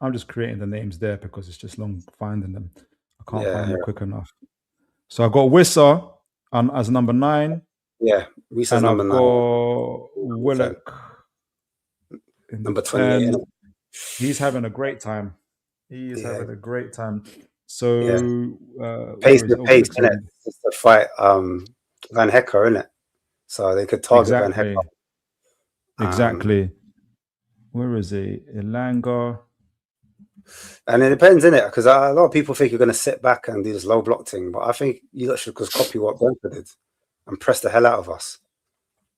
I'm just creating the names there because it's just long finding them. I can't find them quick enough. So I've got Wisa as number 9. Yeah, Wisa's number 9. Got Willock number 28. He's having a great time. He is having a great time. So pace, isn't it? It's the fight Van Hecker, isn't it? So they could target Van Hecker. Exactly. Where is he? Elanga. And it depends, innit? Because a lot of people think you're going to sit back and do this low block thing, but I think you should just copy what Brentford did and press the hell out of us.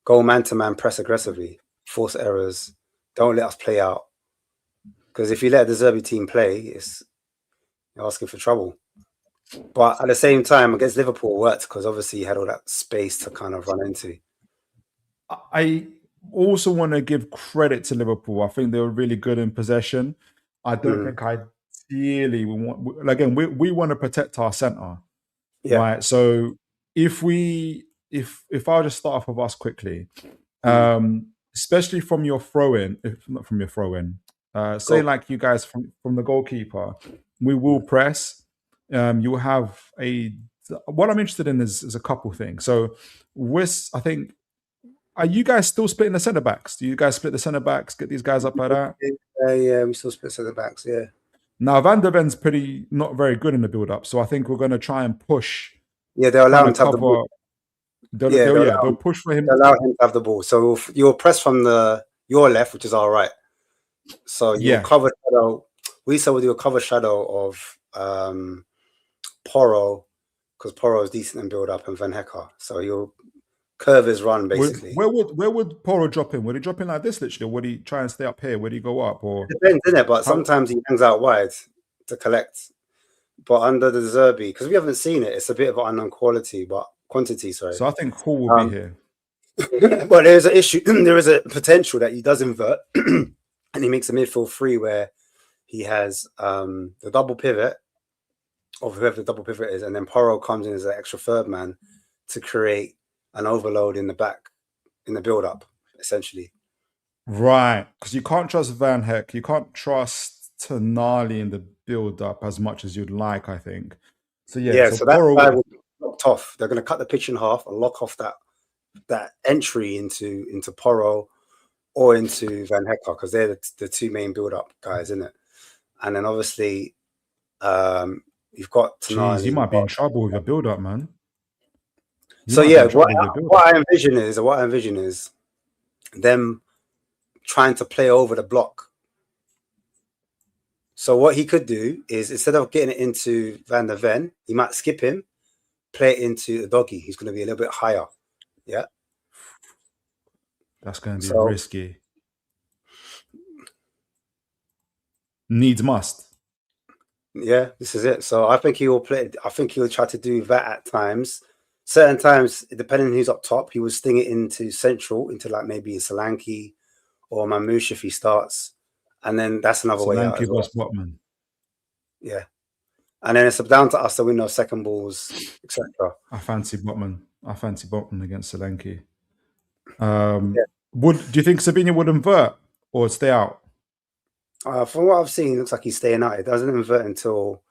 Go man to man, press aggressively, force errors, don't let us play out. Because if you let a Deserby team play, you're asking for trouble. But at the same time, against Liverpool, it worked because obviously you had all that space to kind of run into. I also want to give credit to Liverpool. I think they were really good in possession. I don't think ideally we want. Again, we want to protect our centre, right? So if I'll just start off with us quickly, especially from your throw-in, if not from your throw-in, say like you guys from the goalkeeper, we will press. You'll have what I'm interested in is a couple things. So I think, are you guys still splitting the centre backs? Do you guys split the centre backs? Get these guys up like that? Yeah, we still split centre backs. Yeah. Now Van der Ven's pretty not very good in the build-up, so I think we're going to try and push. Yeah, they'll allow him to have the cover. ball. They'll push for him. They'll allow him to have the ball. So you'll press from your left, which is our right. So you'll cover shadow. Wissa will do a cover shadow of Porro, because Porro is decent in build-up, and Van Hecker. So you'll curve his run basically. Where would Porro drop in? Would he drop in like this literally, or would he try and stay up here? Would he go up? Or it depends, isn't it? But sometimes he hangs out wide to collect. But under the Zerbi, because we haven't seen it, it's a bit of an unknown quantity. Sorry. So I think Hall will be here. But there's an issue. There is a potential that he does invert, and he makes a midfield three where he has the double pivot of whoever the double pivot is, and then Porro comes in as an extra third man to create an overload in the back, in the build-up, essentially. Right, because you can't trust Van Heck, you can't trust Tonali in the build-up as much as you'd like, I think. So so that guy will be locked off. They're going to cut the pitch in half and lock off that entry into Porro or into Van Hecker, because they're the two main build-up guys, isn't it? And then obviously you've got Tonali. Jeez, you might be in trouble with your build-up, man. So what I envision is them trying to play over the block. So what he could do is, instead of getting it into Van der Ven, he might skip him, play it into the doggy. He's going to be a little bit higher. Yeah. That's going to be risky. Needs must. Yeah, this is it. So I think he will play. I think he'll try to do that at times. Certain times, depending on who's up top, he will sting it into central, into like maybe a Solanke or Mamouche if he starts. And then that's another way out as well. Botman. Yeah. And then it's down to us to win those second balls, etc. I fancy Botman against Solanke. Do you think Savinho would invert or stay out? From what I've seen, it looks like he's staying out. It doesn't invert until...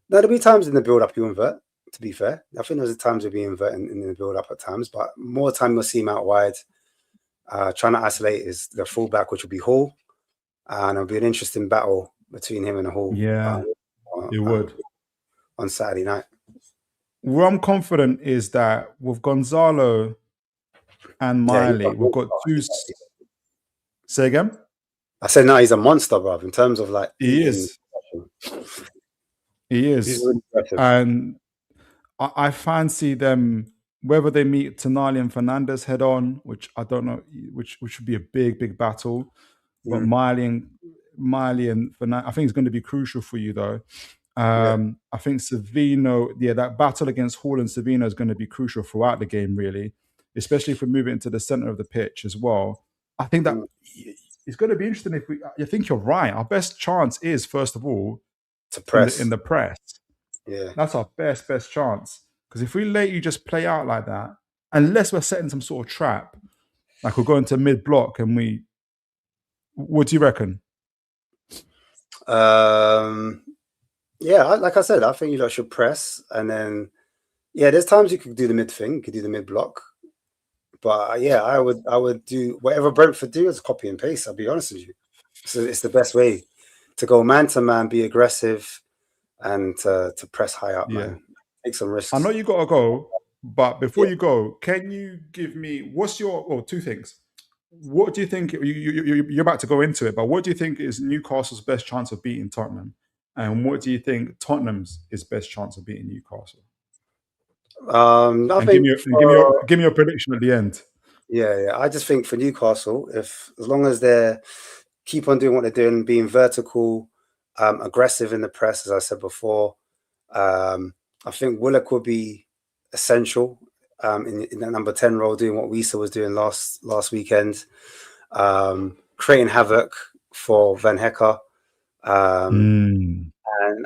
No, there'll be times in the build-up you invert, to be fair. I think there's times he'll be inverting in the build-up at times, but more time you'll see him out wide. Trying to isolate is the fullback, which will be Hall. And it'll be an interesting battle between him and Hall. Yeah, it would. On Saturday night. Where I'm confident is that with Gonzalo and Miley, we've got two... Say again? I said, no, he's a monster, bruv, in terms of like... He is. He's really impressive. And I fancy them, whether they meet Tonali and Fernandez head on, which I don't know, which would be a big battle. But Miley and Fernandez, I think it's going to be crucial for you, though. I think Savino, that battle against Hall and Savino is going to be crucial throughout the game, really, especially if we move it into the center of the pitch as well. I think that it's going to be interesting if I think you're right. Our best chance is, first of all, to press in the press. Yeah, that's our best chance. Because if we let you just play out like that, unless we're setting some sort of trap, like we're going to mid-block and we... What do you reckon? Yeah, like I said, I think you should press, and then there's times you could do the mid thing, you could do the mid block, but I would do whatever Brentford do as copy and paste. I'll be honest with you, so it's the best way to go man to man, be aggressive, and to press high up. Man, take some risks. I know you gotta go, but before you go, can you give me two things? What do you think? You're about to go into it, but what do you think is Newcastle's best chance of beating Tottenham? And what do you think Tottenham's best chance of beating Newcastle? I think give me your prediction at the end. Yeah. I just think for Newcastle, as long as they keep on doing what they're doing, being vertical, aggressive in the press, as I said before, I think Willock will be essential in that number 10 role, doing what Wissa was doing last weekend, creating havoc for Van Hecker.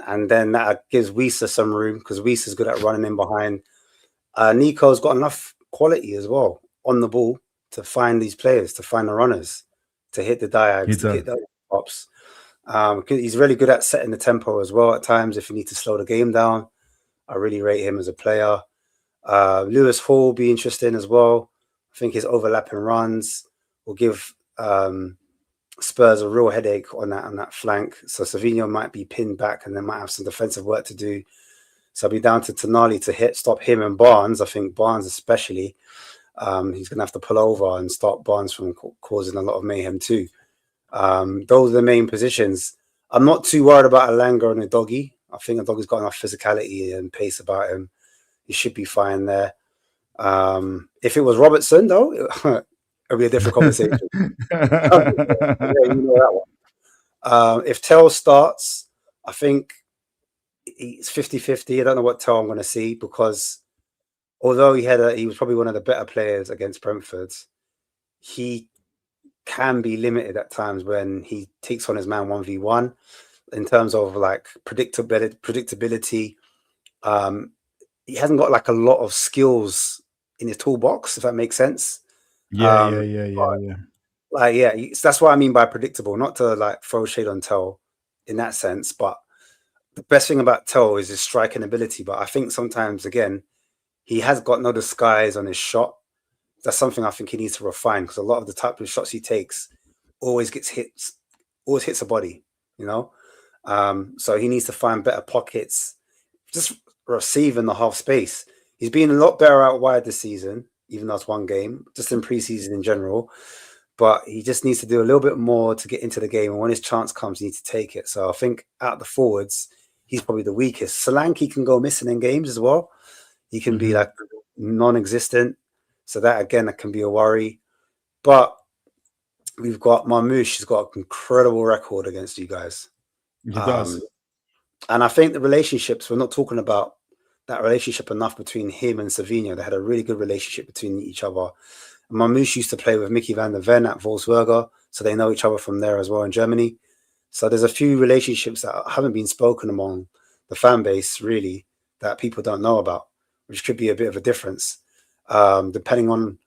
And then that gives Wissa some room, because Wissa's good at running in behind. Nico's got enough quality as well on the ball to find these players, to find the runners, to hit the diags, to hit the pops. He's really good at setting the tempo as well at times if you need to slow the game down. I really rate him as a player. Lewis Hall will be interesting as well. I think his overlapping runs will give Spurs a real headache on that flank. So Savinho might be pinned back and they might have some defensive work to do. So it'll be down to Tonali to stop him and Barnes. I think Barnes especially, he's going to have to pull over and stop Barnes from causing a lot of mayhem too. Those are the main positions. I'm not too worried about Elanga and Udogie. I think Udogie's got enough physicality and pace about him. He should be fine there. If it was Robertson, though, it'll be a different conversation. Yeah, you know that one. If Tell starts, I think it's 50-50. I don't know what Tell I'm going to see because although he was probably one of the better players against Brentford, he can be limited at times when he takes on his man 1v1 in terms of like predictability. He hasn't got like a lot of skills in his toolbox, if that makes sense. Yeah. Like, yeah, that's what I mean by predictable, not to like throw shade on Tell in that sense, but the best thing about Tell is his striking ability. But I think sometimes, again, he has got no disguise on his shot. That's something I think he needs to refine because a lot of the type of shots he takes always hits a body, you know? So he needs to find better pockets, just receiving the half space. He's been a lot better out wide this season, even though it's one game, just in preseason in general. But he just needs to do a little bit more to get into the game. And when his chance comes, he needs to take it. So I think out the forwards, he's probably the weakest. Solanke can go missing in games as well. He can be like non-existent. So that can be a worry. But we've got Marmoush. He's got an incredible record against you guys. He does. And I think the relationships, we're not talking about that relationship enough between him and Savinho. They had a really good relationship between each other. And Marmoush used to play with Mickey van der Ven at Wolfsburger, so they know each other from there as well in Germany. So there's a few relationships that haven't been spoken among the fan base, really, that people don't know about, which could be a bit of a difference, depending on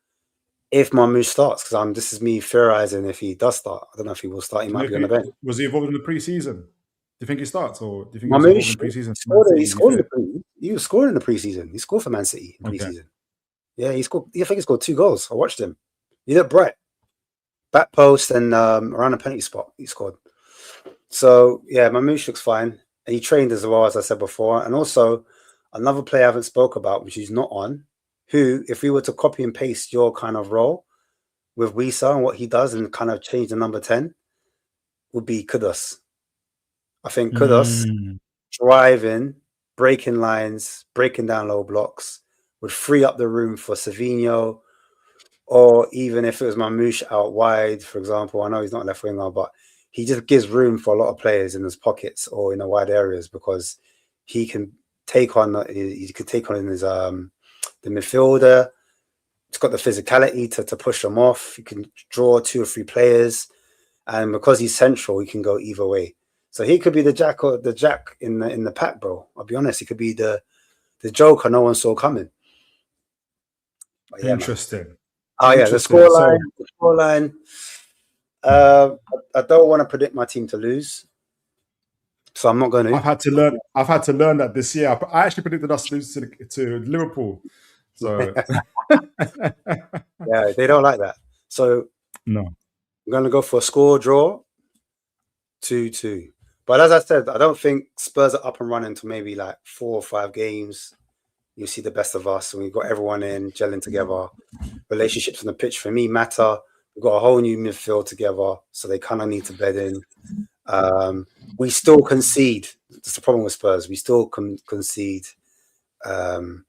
if Marmoush starts. Because this is me theorizing if he does start. I don't know if he will start. He might be on the bench. Was he involved in the preseason? Do you think he starts, or do you think Marmoush, he's involved in preseason? He was scoring in the preseason. He scored for Man City in preseason. Yeah, he scored. I think he scored 2 goals. I watched him. He looked bright. Back post and around the penalty spot, he scored. So yeah, Marmoush looks fine. And he trained as well, as I said before. And also another player I haven't spoke about, which he's not on, who, if we were to copy and paste your kind of role with Wisa and what he does and kind of change the number 10, would be Kudus. I think Kudus driving, breaking lines, breaking down low blocks would free up the room for Savinho, or even if it was Marmoush out wide, for example. I know he's not a left winger, but he just gives room for a lot of players in his pockets or in the wide areas because he can take on in his the midfielder. He's got the physicality to push them off. He can draw 2 or 3 players, and because he's central, he can go either way. So he could be the jack in the pack, bro. I'll be honest. He could be the joker no one saw coming. Yeah, interesting. Man. Oh yeah, the scoreline. I don't want to predict my team to lose, so I'm not going to. I've had to learn that this year. I actually predicted us to lose to Liverpool. So yeah, they don't like that. So no, I'm going to go for a score draw, 2-2. But as I said, I don't think Spurs are up and running to maybe like 4 or 5 games. You'll see the best of us, and we've got everyone in gelling together. Relationships on the pitch for me matter. We've got a whole new midfield together, so they kind of need to bed in. We still concede. That's the problem with Spurs. We still concede. We're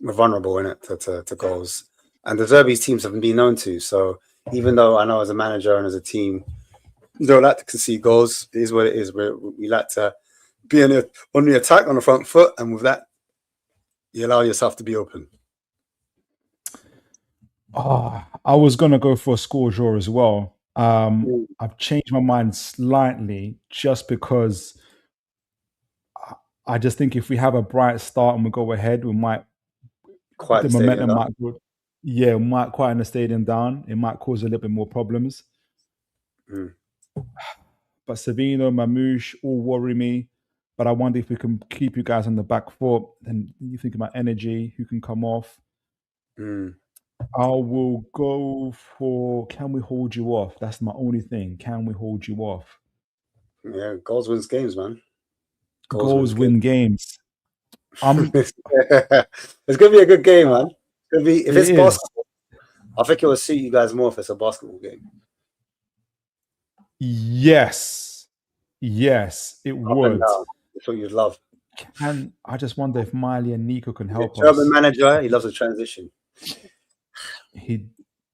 vulnerable in it to goals, and the Zerbi's teams have been known to. So even though I know as a manager and as a team, you don't like to concede goals. It is what it is. We like to be on the attack on the front foot, and with that, you allow yourself to be open. I was going to go for a score draw as well. I've changed my mind slightly just because I just think if we have a bright start and we go ahead, we might the momentum might go. Yeah, we might quieten the stadium down. It might cause a little bit more problems. But Savinho, Marmoush all worry me. But I wonder if we can keep you guys on the back foot. And you think about energy, who can come off. I will go for can we hold you off? That's my only thing. Can we hold you off? Yeah, goals wins games, man. Goals wins Goals games. win games. I'm It's gonna be a good game, man. It's gonna be if it it's is. basketball. I think it will suit you guys more if it's a basketball game. Yes. Yes, it Up and would. down. That's what you'd love. And I just wonder if Miley and Nico can He's a help German us. manager. He loves a transition. He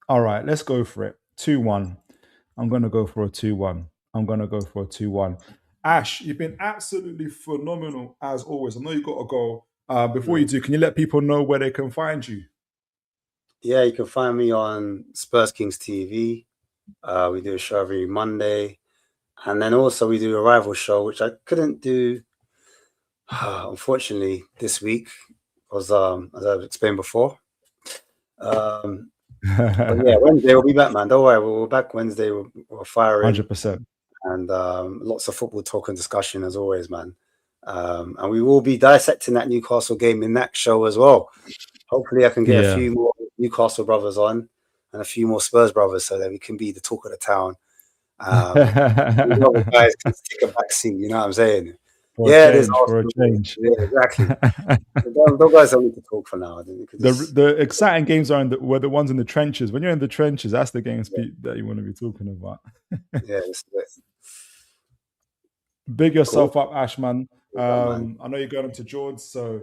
all right, let's go for it. 2-1. I'm gonna go for a 2-1. I'm gonna go for a 2-1. Ash, you've been absolutely phenomenal as always. I know you gotta go. Before you do, can you let people know where they can find you? Yeah, you can find me on Spurs Kings TV. We do a show every Monday. And then also we do a rival show, which I couldn't do, unfortunately, this week, was as I've explained before. But yeah, Wednesday we'll be back, man. Don't worry, we're back Wednesday. We'll fire in. 100%. And lots of football talk and discussion as always, man. And we will be dissecting that Newcastle game in that show as well. Hopefully I can get a Yeah. few more Newcastle brothers on and a few more Spurs brothers so that we can be the talk of the town. The other guys can take a back seat, you know what I'm saying? For Yeah, a there's change, for a change. Yeah, exactly. Those guys don't need to talk for now. The exciting games are were the ones in the trenches. When you're in the trenches, that's the games that you want to be talking about. Yeah, that's it. Big yourself up, Ashman. Man. I know you're going up to George, so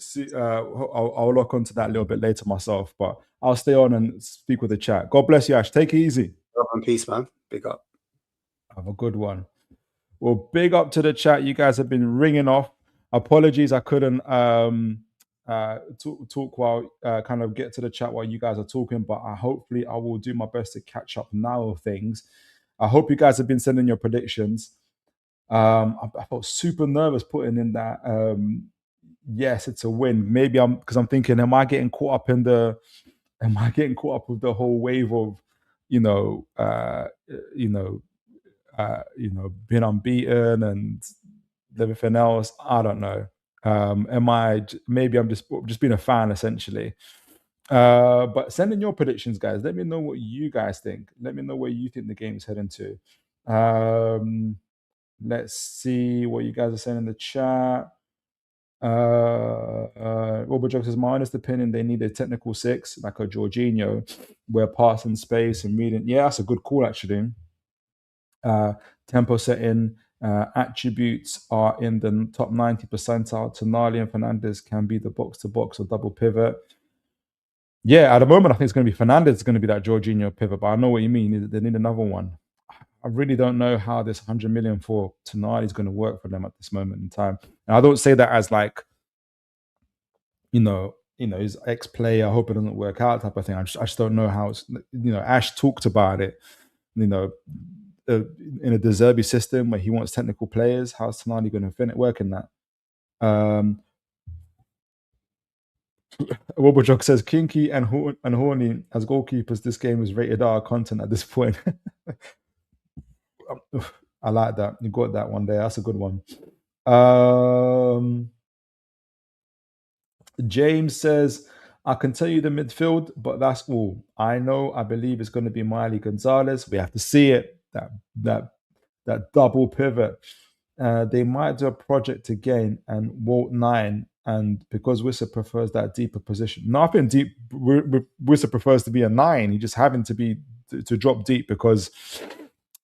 I'll lock onto that a little bit later myself, but I'll stay on and speak with the chat. God bless you, Ash. Take it easy. Love and peace, man. Big up. Have a good one. Well, big up to the chat. You guys have been ringing off. Apologies, I couldn't talk while kind of get to the chat while you guys are talking, but hopefully I will do my best to catch up now of things. I hope you guys have been sending your predictions. I felt super nervous putting in that. Yes, it's a win. Maybe because I'm thinking, am I getting caught up with the whole wave of, being unbeaten and everything else? I don't know. Maybe I'm just being a fan essentially. But send in your predictions, guys. Let me know what you guys think. Let me know where you think the game is heading to. Let's see what you guys are saying in the chat. Robert Jones says, my honest opinion, they need a technical six, like a Jorginho, where passing space and reading. Yeah, that's a good call, actually. Tempo setting, attributes are in the top 90 percentile. Tonali and Fernandez can be the box-to-box or double pivot. Yeah, at the moment, I think it's going to be Fernandez is going to be that Jorginho pivot, but I know what you mean. They need another one. I really don't know how this 100 million for Tonali is going to work for them at this moment in time. And I don't say that as like, his ex-player, I hope it doesn't work out type of thing. I just don't know how it's, Ash talked about it, in a De Zerbi system where he wants technical players. How's Tonali going to work in that? Wobblejog says, Kinky and Horny as goalkeepers, this game is rated R content at this point. I like that. You got that one there. That's a good one. James says, I can tell you the midfield, but that's all. I believe it's going to be Miley Gonzalez. We have to see it. That double pivot. They might do a project again and Walt 9, and because Wissa prefers that deeper position. No, I think Wissa prefers to be a 9. He just having to drop deep because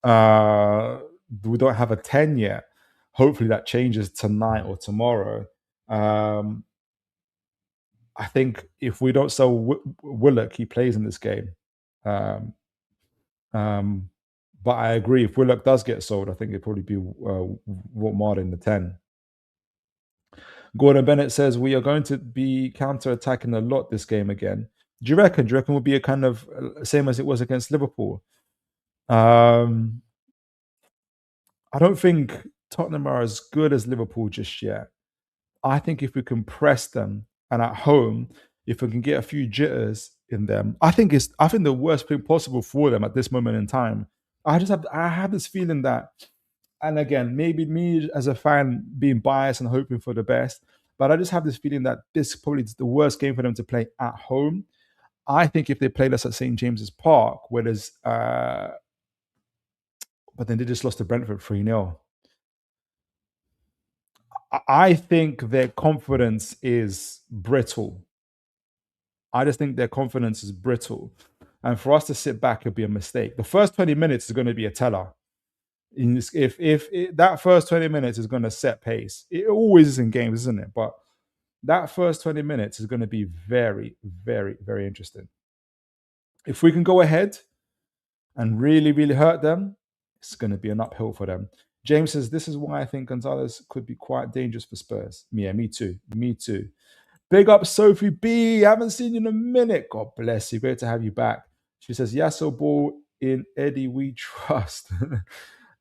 we don't have a 10 yet. Hopefully that changes tonight or tomorrow. I think if we don't sell Willock, he plays in this game. But I agree, if Willock does get sold, I think it'd probably be Woltemade in the 10. Gordon Bennett says, we are going to be counter-attacking a lot this game again. Do you reckon we'll be a kind of same as it was against Liverpool? I don't think Tottenham are as good as Liverpool just yet. I think if we can press them, and at home, if we can get a few jitters in them, I think the worst thing possible for them at this moment in time. I have this feeling that, and again, maybe me as a fan being biased and hoping for the best, but I just have this feeling that this probably is the worst game for them to play at home. I think if they played us at St James's Park, where there's, but then they just lost to Brentford 3-0. I think their confidence is brittle. I just think their confidence is brittle. And for us to sit back would be a mistake. The first 20 minutes is going to be a teller. If that first 20 minutes is going to set pace, it always is in games, isn't it? But that first 20 minutes is going to be very, very, very interesting. If we can go ahead and really, really hurt them, it's going to be an uphill for them. James says, this is why I think Gonzalez could be quite dangerous for Spurs. Yeah, me too. Me too. Big up, Sophie B. Haven't seen you in a minute. God bless you. Great to have you back. She says, Yasso Ball in Eddie we trust.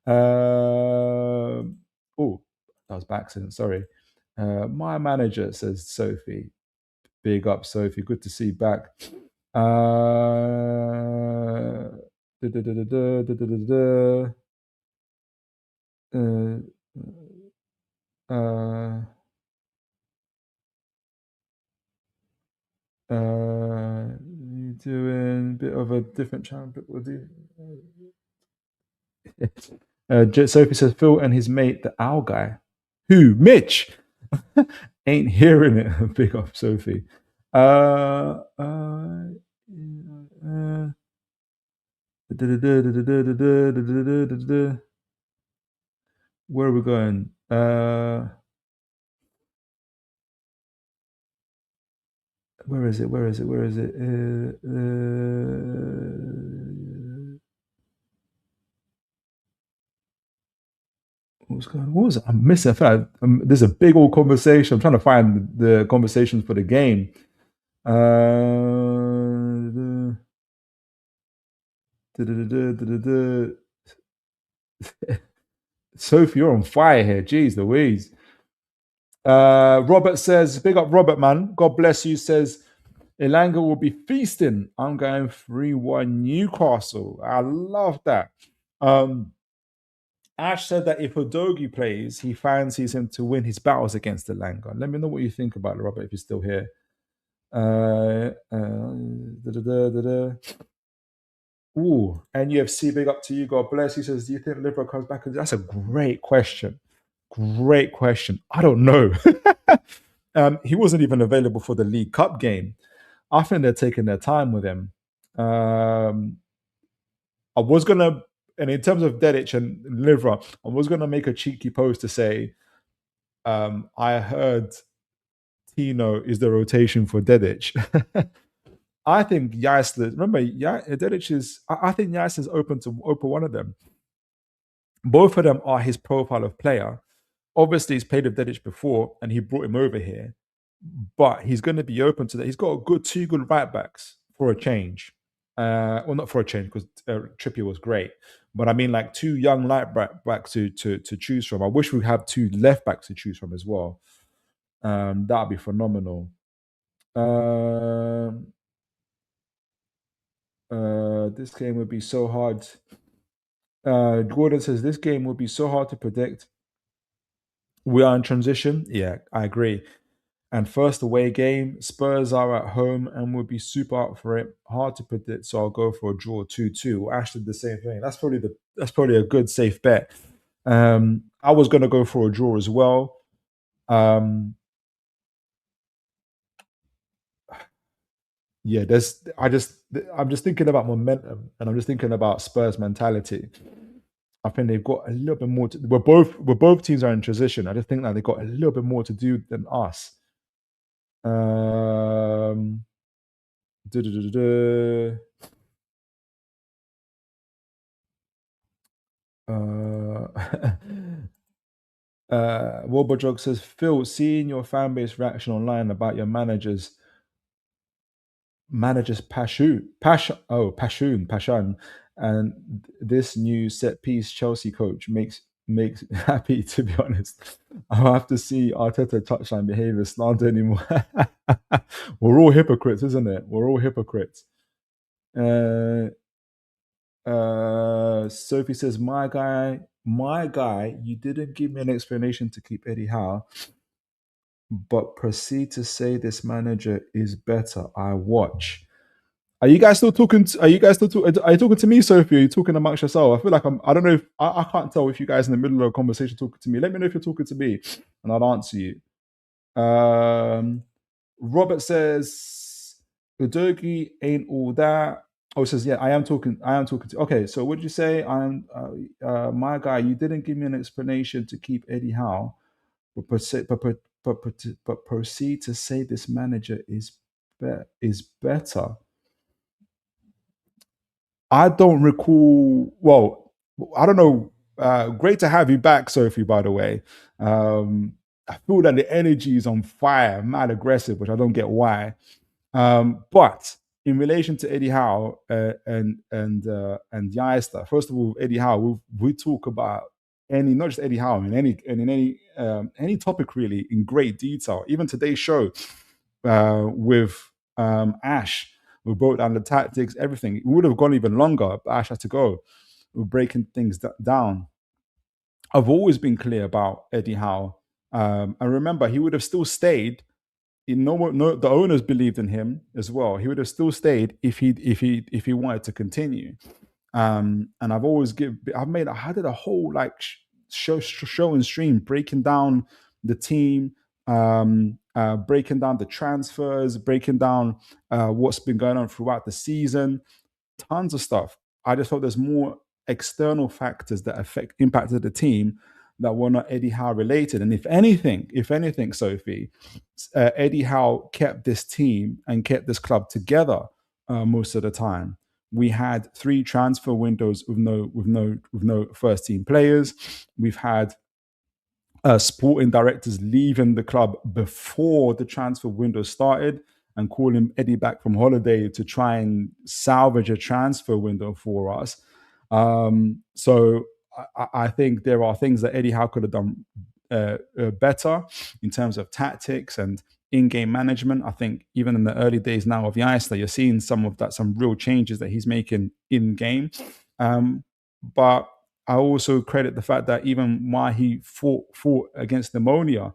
Oh, that was by accident. Sorry. My manager, says Sophie. Big up, Sophie. Good to see you back. Doing a bit of a different channel, but we'll do. Sophie says Phil and his mate, the owl guy. Who? Mitch. Ain't hearing it. Big up, Sophie. Where are we going? Where is it? Where is it? Where is it? What's going on? What was it? I'm missing. I feel like there's a big old conversation. I'm trying to find the conversations for the game. Sophie, you're on fire here. Jeez Louise. Robert says, big up Robert, man. God bless you. Says, Elanga will be feasting. I'm going 3-1 Newcastle. I love that. Ash said that if Udogie plays, he fancies him to win his battles against Elanga. Let me know what you think about it, Robert, if you're still here. Ooh, NUFC, big up to you. God bless. He says, do you think Liverpool comes back? That's a great question. Great question. I don't know. He wasn't even available for the League Cup game. I think they're taking their time with him. I was going to, and in terms of Dedic and Livra, I was going to make a cheeky post to say, I heard Tino is the rotation for Dedic. I think Yaisler, remember, Dedic is, I think Yaisler is open to one of them. Both of them are his profile of player. Obviously, he's played with Dedic before and he brought him over here, but he's going to be open to that. He's got two good right backs for a change. Well, not for a change because Trippier was great, but I mean like two young right backs to choose from. I wish we had two left backs to choose from as well. That'd be phenomenal. This game would be so hard. Gordon says this game would be so hard to predict. We are in transition. Yeah, I agree. And first away game, Spurs are at home and will be super up for it. Hard to predict, so I'll go for a draw 2-2. Ash did the same thing. That's probably a good safe bet. I was going to go for a draw as well. Yeah, I'm just thinking about momentum, and I'm just thinking about Spurs mentality. I think they've got a little bit more. We're both teams are in transition. I just think that they've got a little bit more to do than us. Warber Jog says, Phil, seeing your fan base reaction online about your manager's Pashoon, and this new set piece Chelsea coach makes me happy, to be honest. I'll have to see Arteta touchline behavior slander anymore. We're all hypocrites, isn't it? We're all hypocrites. Sophie says, my guy, you didn't give me an explanation to keep Eddie Howe, but proceed to say this manager is better. I watch. Are you guys still talking? Are you guys still? Are you talking to me, Sophie? Are you talking amongst yourself? I feel like I'm. I don't know if I can't tell if you guys in the middle of a conversation talking to me. Let me know if you're talking to me, and I'll answer you. Robert says Udogi ain't all that. Oh, it says yeah. I am talking. I am talking to. Okay, so what did you say? I'm my guy. You didn't give me an explanation to keep Eddie Howe, but proceed to say this manager is better. I don't recall. Well, I don't know. Great to have you back, Sophie. By the way, I feel that the energy is on fire, mad aggressive, which I don't get why. But in relation to Eddie Howe and Yeister, first of all, Eddie Howe, we talk about not just Eddie Howe, in any topic really in great detail. Even today's show with Ash, we broke down the tactics, everything. It would have gone even longer, but Ash had to go. We're breaking things down. I've always been clear about Eddie Howe. And remember, he would have still stayed. The owners believed in him as well. He would have still stayed if he wanted to continue. And I did a whole like show and stream breaking down the team, breaking down the transfers, breaking down what's been going on throughout the season, tons of stuff. I just thought there's more external factors that impacted the team that were not Eddie Howe related. And if anything, Sophie, Eddie Howe kept this team and kept this club together most of the time. We had 3 transfer windows with no first team players. We've had sporting directors leaving the club before the transfer window started and calling Eddie back from holiday to try and salvage a transfer window for us. So I think there are things that Eddie Howe could have done better in terms of tactics and in-game management. I think even in the early days now of Yeister, you're seeing some real changes that he's making in-game. But I also credit the fact that even while he fought against pneumonia,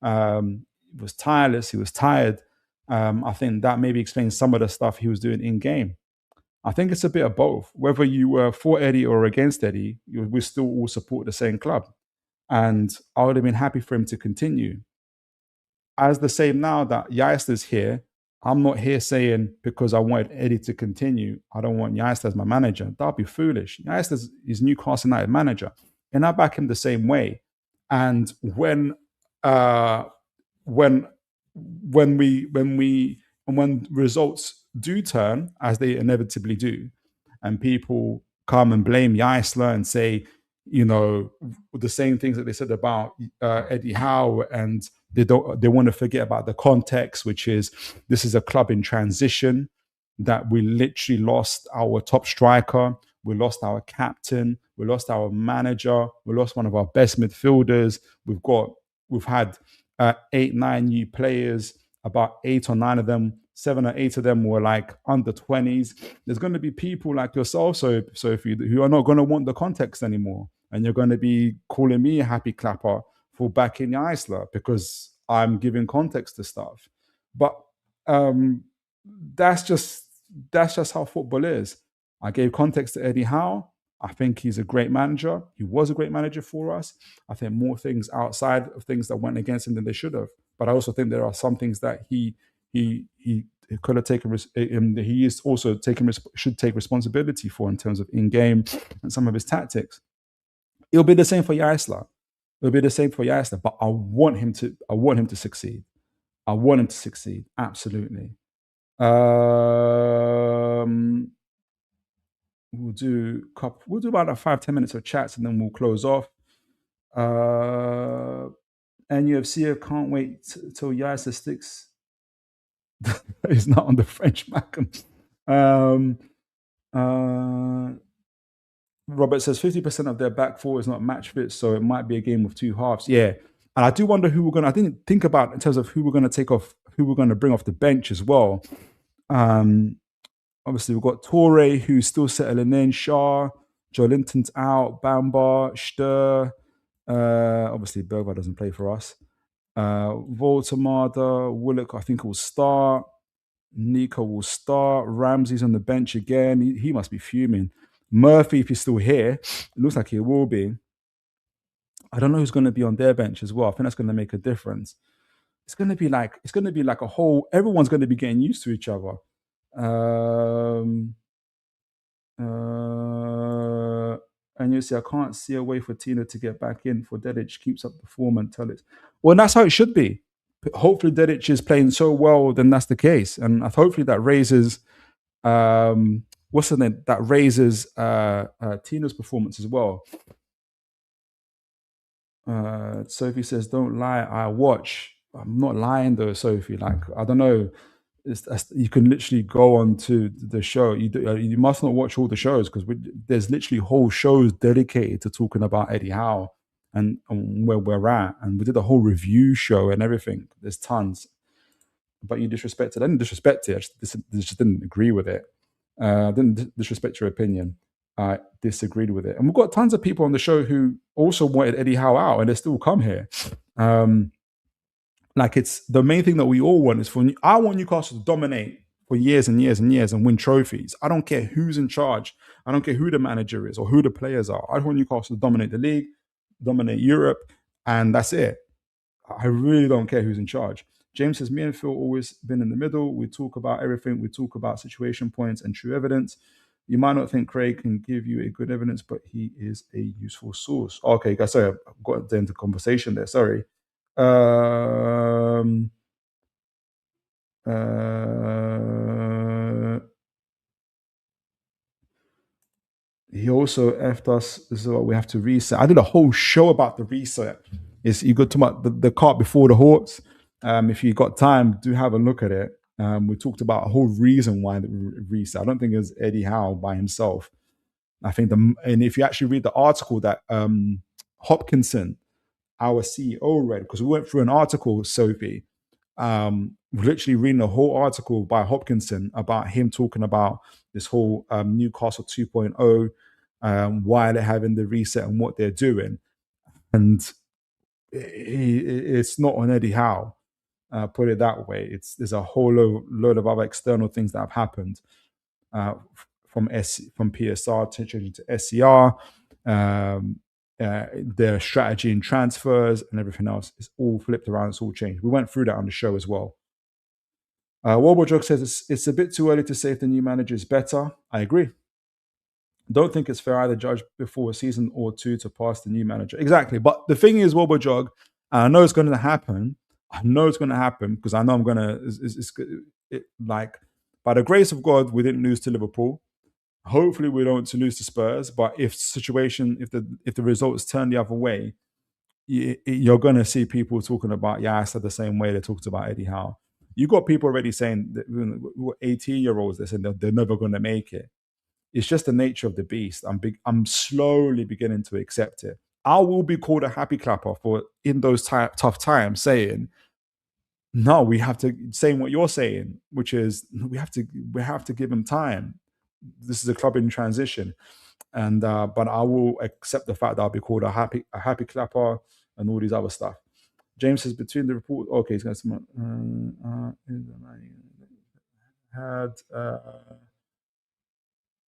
he was tireless, he was tired. I think that maybe explains some of the stuff he was doing in-game. I think it's a bit of both. Whether you were for Eddie or against Eddie, we still all support the same club. And I would have been happy for him to continue. As the same now that Yeister's here, I'm not here saying because I wanted Eddie to continue, I don't want Yeister as my manager. That'd be foolish. Yeister is Newcastle United manager, and I back him the same way. And when results do turn, as they inevitably do, and people come and blame Yeister and say, the same things that they said about Eddie Howe, and they want to forget about the context, which is this is a club in transition, that we literally lost our top striker, we lost our captain, we lost our manager, we lost one of our best midfielders. We've had 8-9 new players, about 8 or 9 of them, 7 or 8 of them were like under 20s. There's going to be people like yourself, Sophie, who are not going to want the context anymore. And you're going to be calling me a happy clapper for backing Yeister because I'm giving context to stuff. But that's just how football is. I gave context to Eddie Howe. I think he's a great manager. He was a great manager for us. I think more things outside of things that went against him than they should have. But I also think there are some things that he could have taken. He is also should take responsibility for in terms of in-game and some of his tactics. It'll be the same for Yeister. But I want him to succeed. I want him to succeed. Absolutely. We'll do about 5-10 minutes of chats and then we'll close off. NUFC, I can't wait till Yeister sticks. He's not on the French Macam. Robert says 50% of their back four is not match fit, so it might be a game of 2 halves. Yeah. And I do wonder I didn't think about in terms of who we're going to take off, who we're going to bring off the bench as well. Obviously, we've got Torre, who's still settling in. Shaw, Joelinton's out. Bamba, Stur. Obviously, Bergvall doesn't play for us. Woltemade, Willock, I think will start. Nico will start. Ramsey's on the bench again. He must be fuming. Murphy, if he's still here, it looks like he will be. I don't know who's going to be on their bench as well. I think that's going to make a difference. It's going to be like a whole. Everyone's going to be getting used to each other. And you see, I can't see a way for Tina to get back in for Dedic. Keeps up the form and tell it. Well, that's how it should be. Hopefully, Dedic is playing so well, then that's the case, and hopefully that raises what's the name? That raises Tina's performance as well. Sophie says, "Don't lie, I watch." I'm not lying though, Sophie. Like, I don't know. You can literally go on to the show. You must not watch all the shows because there's literally whole shows dedicated to talking about Eddie Howe and where we're at. And we did a whole review show and everything. There's tons. But you disrespected. I didn't disrespect it. I just didn't agree with it. I didn't disrespect your opinion. I disagreed with it. And we've got tons of people on the show who also wanted Eddie Howe out and they still come here. Like, it's the main thing that we all want is I want Newcastle to dominate for years and years and years and win trophies. I don't care who's in charge. I don't care who the manager is or who the players are. I want Newcastle to dominate the league, dominate Europe, and that's it. I really don't care who's in charge. James says, me and Phil always been in the middle. We talk about everything. We talk about situation points and true evidence. You might not think Craig can give you a good evidence, but he is a useful source. Okay, guys, sorry, I've got into conversation there. Sorry. He also effed us. This is what we have to reset. I did a whole show about the reset. You got to about the cart before the horse. If you got time, do have a look at it. We talked about a whole reason why the reset. I don't think it was Eddie Howe by himself. I think and if you actually read the article that Hopkinson, our CEO, read, because we went through an article, Sophie, literally reading a whole article by Hopkinson about him talking about this whole Newcastle 2.0, why they're having the reset and what they're doing. And it's not on Eddie Howe, put it that way. There's a whole load of other external things that have happened from PSR to changing to SCR, their strategy in transfers and everything else is all flipped around. It's all changed. We went through that on the show as well. Wobblejog says it's a bit too early to say if the new manager is better. I agree. Don't think it's fair either judge before a season or two to pass the new manager. Exactly. But the thing is, Wobblejog, I know it's going to happen. I know it's going to happen because I know I'm going to, like, by the grace of God, we didn't lose to Liverpool. Hopefully we don't lose to Spurs, but if the results turn the other way, you're going to see people talking about Yas the same way they talked about Eddie Howe. You got people already saying that 18-year-olds, they said they're never going to make it. It's just the nature of the beast. I'm slowly beginning to accept it. I will be called a happy clapper for in those tough times saying, no, we have to saying what you're saying, which is we have to give him time. This is a club in transition, and but I will accept the fact that I'll be called a happy clapper and all these other stuff. James says between the report, okay, he's going to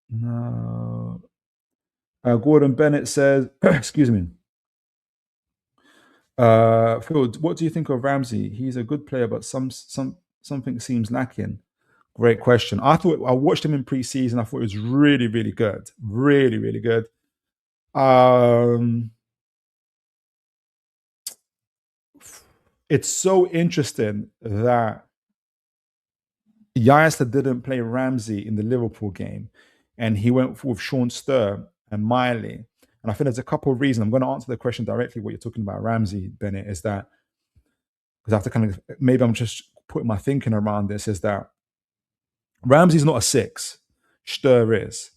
no. Gordon Bennett says, excuse me. Phil, what do you think of Ramsey? He's a good player, but something seems lacking. Great question. I watched him in pre-season. I thought it was really, really good. Really, really good. It's so interesting that Yasta didn't play Ramsey in the Liverpool game, and he went with Sean Sturr and Miley. And I think there's a couple of reasons. I'm going to answer the question directly. What you're talking about, Ramsey, Bennett, is that because I have to kind of maybe I'm just putting my thinking around this. Is that Ramsey's not a 6, Sturr is.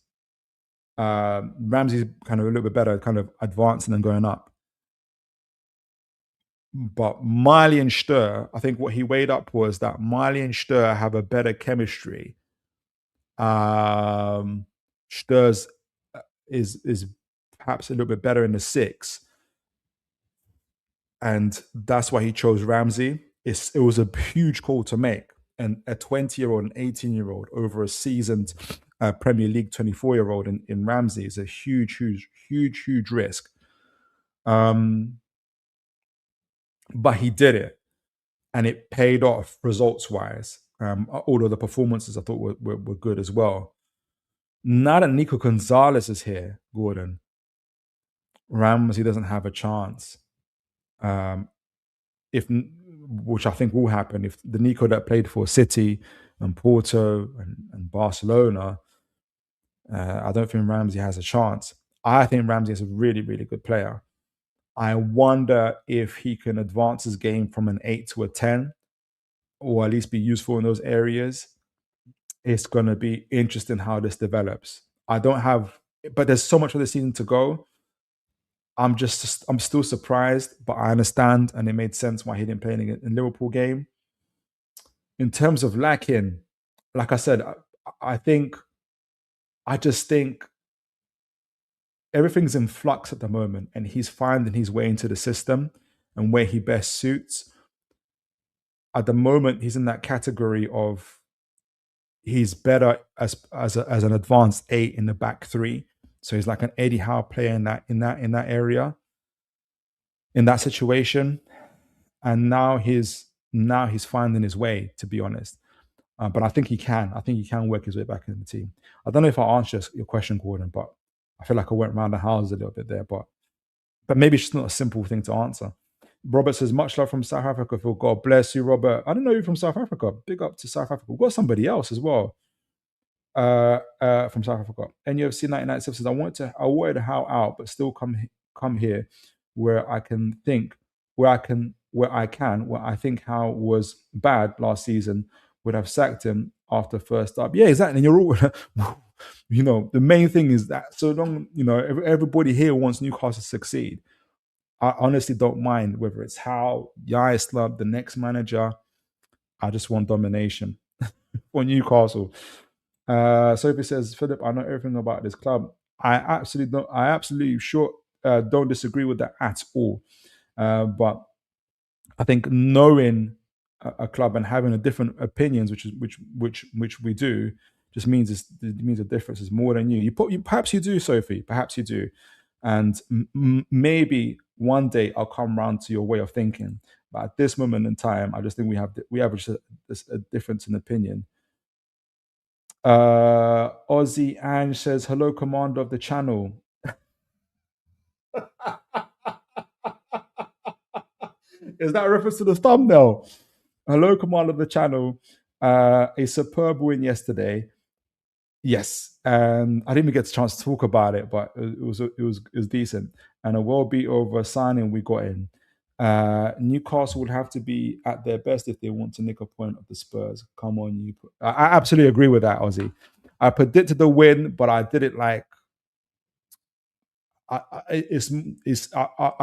Ramsey's kind of a little bit better, kind of advancing and going up. But Miley and Sturr, I think what he weighed up was that Miley and Sturr have a better chemistry. Sturr's is perhaps a little bit better in the 6. And that's why he chose Ramsey. It was a huge call to make. a 20-year-old and 18-year-old over a seasoned Premier League 24-year-old in Ramsey is a huge risk. But he did it, and it paid off results-wise. All of the performances I thought were good as well. Now that Nico González is here, Gordon, Ramsey doesn't have a chance. Which I think will happen if the Nico that played for City and Porto and Barcelona, I don't think Ramsey has a chance. I think Ramsey is a really good player. I wonder if he can advance his game from an 8 to a 10, or at least be useful in those areas. It's going to be interesting how this develops. But there's so much of the season to go. I'm still surprised, but I understand, and it made sense why he didn't play in Liverpool game. In terms of lacking, like I said, I just think everything's in flux at the moment, and he's finding his way into the system and where he best suits. At the moment, he's in that category of he's better as an advanced 8 in the back 3. So he's like an Eddie Howe player in that area, in that situation. And now he's finding his way, to be honest. But I think he can. I think he can work his way back in the team. I don't know if I answered your question, Gordon, but I feel like I went around the houses a little bit there. But maybe it's just not a simple thing to answer. Robert says, much love from South Africa. Phil, God bless you, Robert. I don't know you from South Africa. Big up to South Africa. We've got somebody else as well from South Africa. NUFC 1997 says, I wanted to how out, but still come here where I think how was bad last season would have sacked him after first up. Yeah, exactly. And you're all, the main thing is that so long, everybody here wants Newcastle to succeed. I honestly don't mind whether it's Howe, Yaisla, the next manager. I just want domination for Newcastle. Sophie says, Philip, I know everything about this club. I absolutely don't disagree with that at all. But I think knowing a club and having a different opinions, which we do, just means the difference is more than you. Perhaps you do, Sophie. Perhaps you do, and maybe one day I'll come round to your way of thinking. But at this moment in time, I just think we have just a difference in opinion. Ozzy Ange says, hello, commander of the channel. Is that a reference to the thumbnail? Hello, commander of the channel. A superb win yesterday. Yes, and I didn't even get a chance to talk about it, but it was decent, and a well beat over signing we got in. Newcastle would have to be at their best if they want to nick a point of the Spurs. Come on, you! I absolutely agree with that, Ozzy. I predicted the win, but I did it like I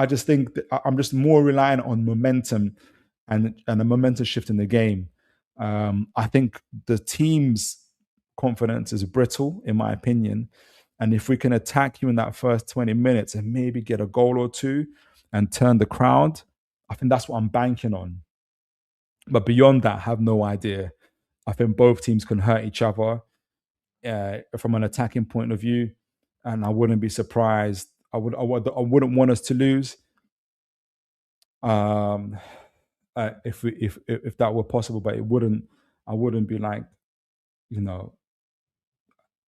just think that I'm just more reliant on momentum and a momentum shift in the game. I think the team's confidence is brittle, in my opinion. And if we can attack you in that first 20 minutes and maybe get a goal or two and turn the crowd, I think that's what I'm banking on. But beyond that, I have no idea. I think both teams can hurt each other from an attacking point of view, and I wouldn't be surprised. I wouldn't want us to lose. If that were possible, but it wouldn't. I wouldn't be like,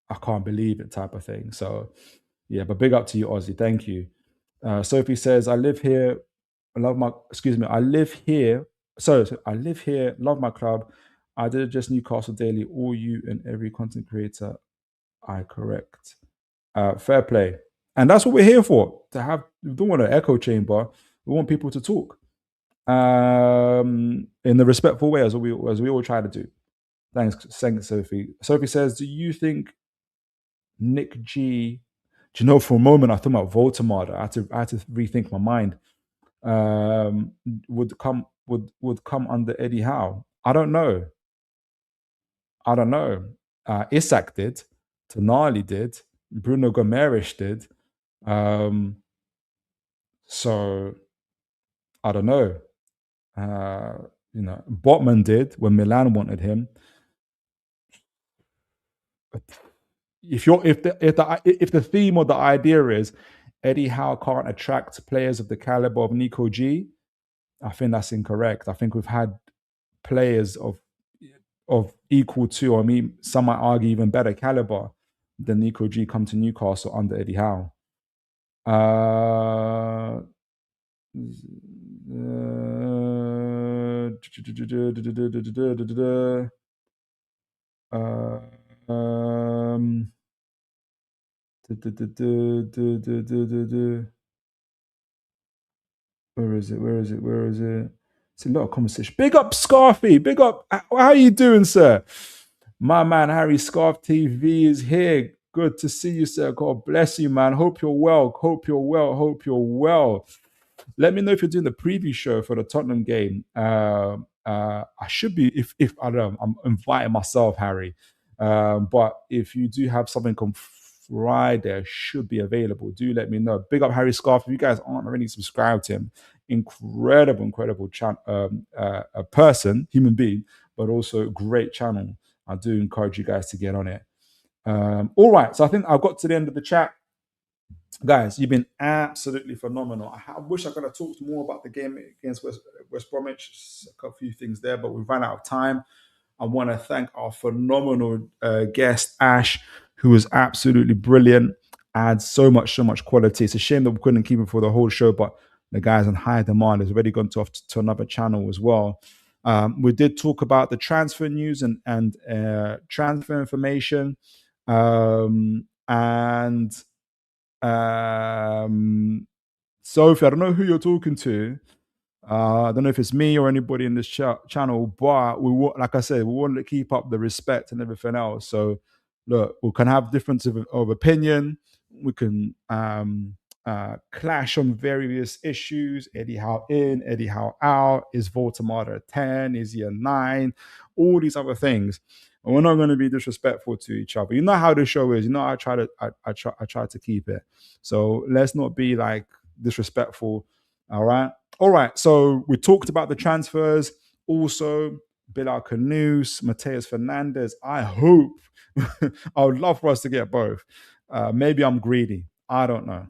I can't believe it type of thing. So, yeah, but big up to you, Ozzy. Thank you. Sophie says, I live here, I live here. So I live here, love my club. I did just Newcastle Daily, all you and every content creator I correct. Fair play. And that's what we're here for. We don't want an echo chamber. We want people to talk in the respectful way as we all try to do. Thanks, Sophie. Sophie says, do you think Nick G? Do you know, for a moment I thought about Woltemade. I had to rethink my mind. Would come under Eddie Howe? I don't know. Isak did. Tonali did. Bruno Gomes did. So I don't know. Botman did when Milan wanted him. If the theme or the idea is Eddie Howe can't attract players of the caliber of Nico G, I think that's incorrect. I think we've had players of equal to, or I mean, some might argue even better caliber than Nico G come to Newcastle under Eddie Howe. Where is it? It's a lot of conversation. Big up Scarfy. Big up. How are you doing, sir? My man Harry Scarf TV is here. Good to see you, sir. God bless you, man. Hope you're well. Hope you're well. Let me know if you're doing the preview show for the Tottenham game. I should be, if I don't know, I'm inviting myself, Harry. But if you do have something on Friday, should be available. Do let me know. Big up Harry Scarf. If you guys aren't already subscribed to him, incredible a person, human being, but also a great channel. I do encourage you guys to get on it. All right, so I think I've got to the end of the chat. Guys, you've been absolutely phenomenal. I wish I could have talked more about the game against West Bromwich. A few things there, but we've run out of time. I want to thank our phenomenal guest, Ash, who was absolutely brilliant, adds so much quality. It's a shame that we couldn't keep him for the whole show, but the guy's in high demand. Has already gone to another channel as well. We did talk about the transfer news and transfer information. Sophie, I don't know who you're talking to. I don't know if it's me or anybody in this channel, but like I said, we want to keep up the respect and everything else. So, look, we can have differences of opinion. We can clash on various issues. Eddie Howe in, Eddie Howe out. Is Woltemade a 10? Is he a 9? All these other things. And we're not going to be disrespectful to each other. You know how the show is. You know, I try to keep it. So let's not be like disrespectful. All right. So we talked about the transfers. Also, Bilal El Khannouss, Mateus Fernandez. I hope. I would love for us to get both. Maybe I'm greedy. I don't know.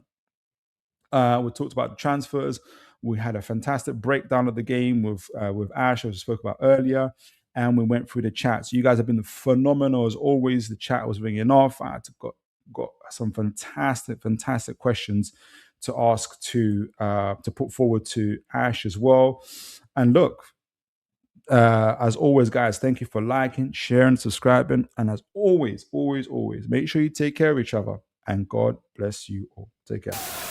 We talked about the transfers. We had a fantastic breakdown of the game with Ash, as I spoke about earlier, and we went through the chat. So you guys have been phenomenal as always. The chat was ringing off. I got some fantastic questions to ask to put forward to Ash as well. And look, as always, guys, thank you for liking, sharing, subscribing, and as always, make sure you take care of each other. And God bless you all. Take care.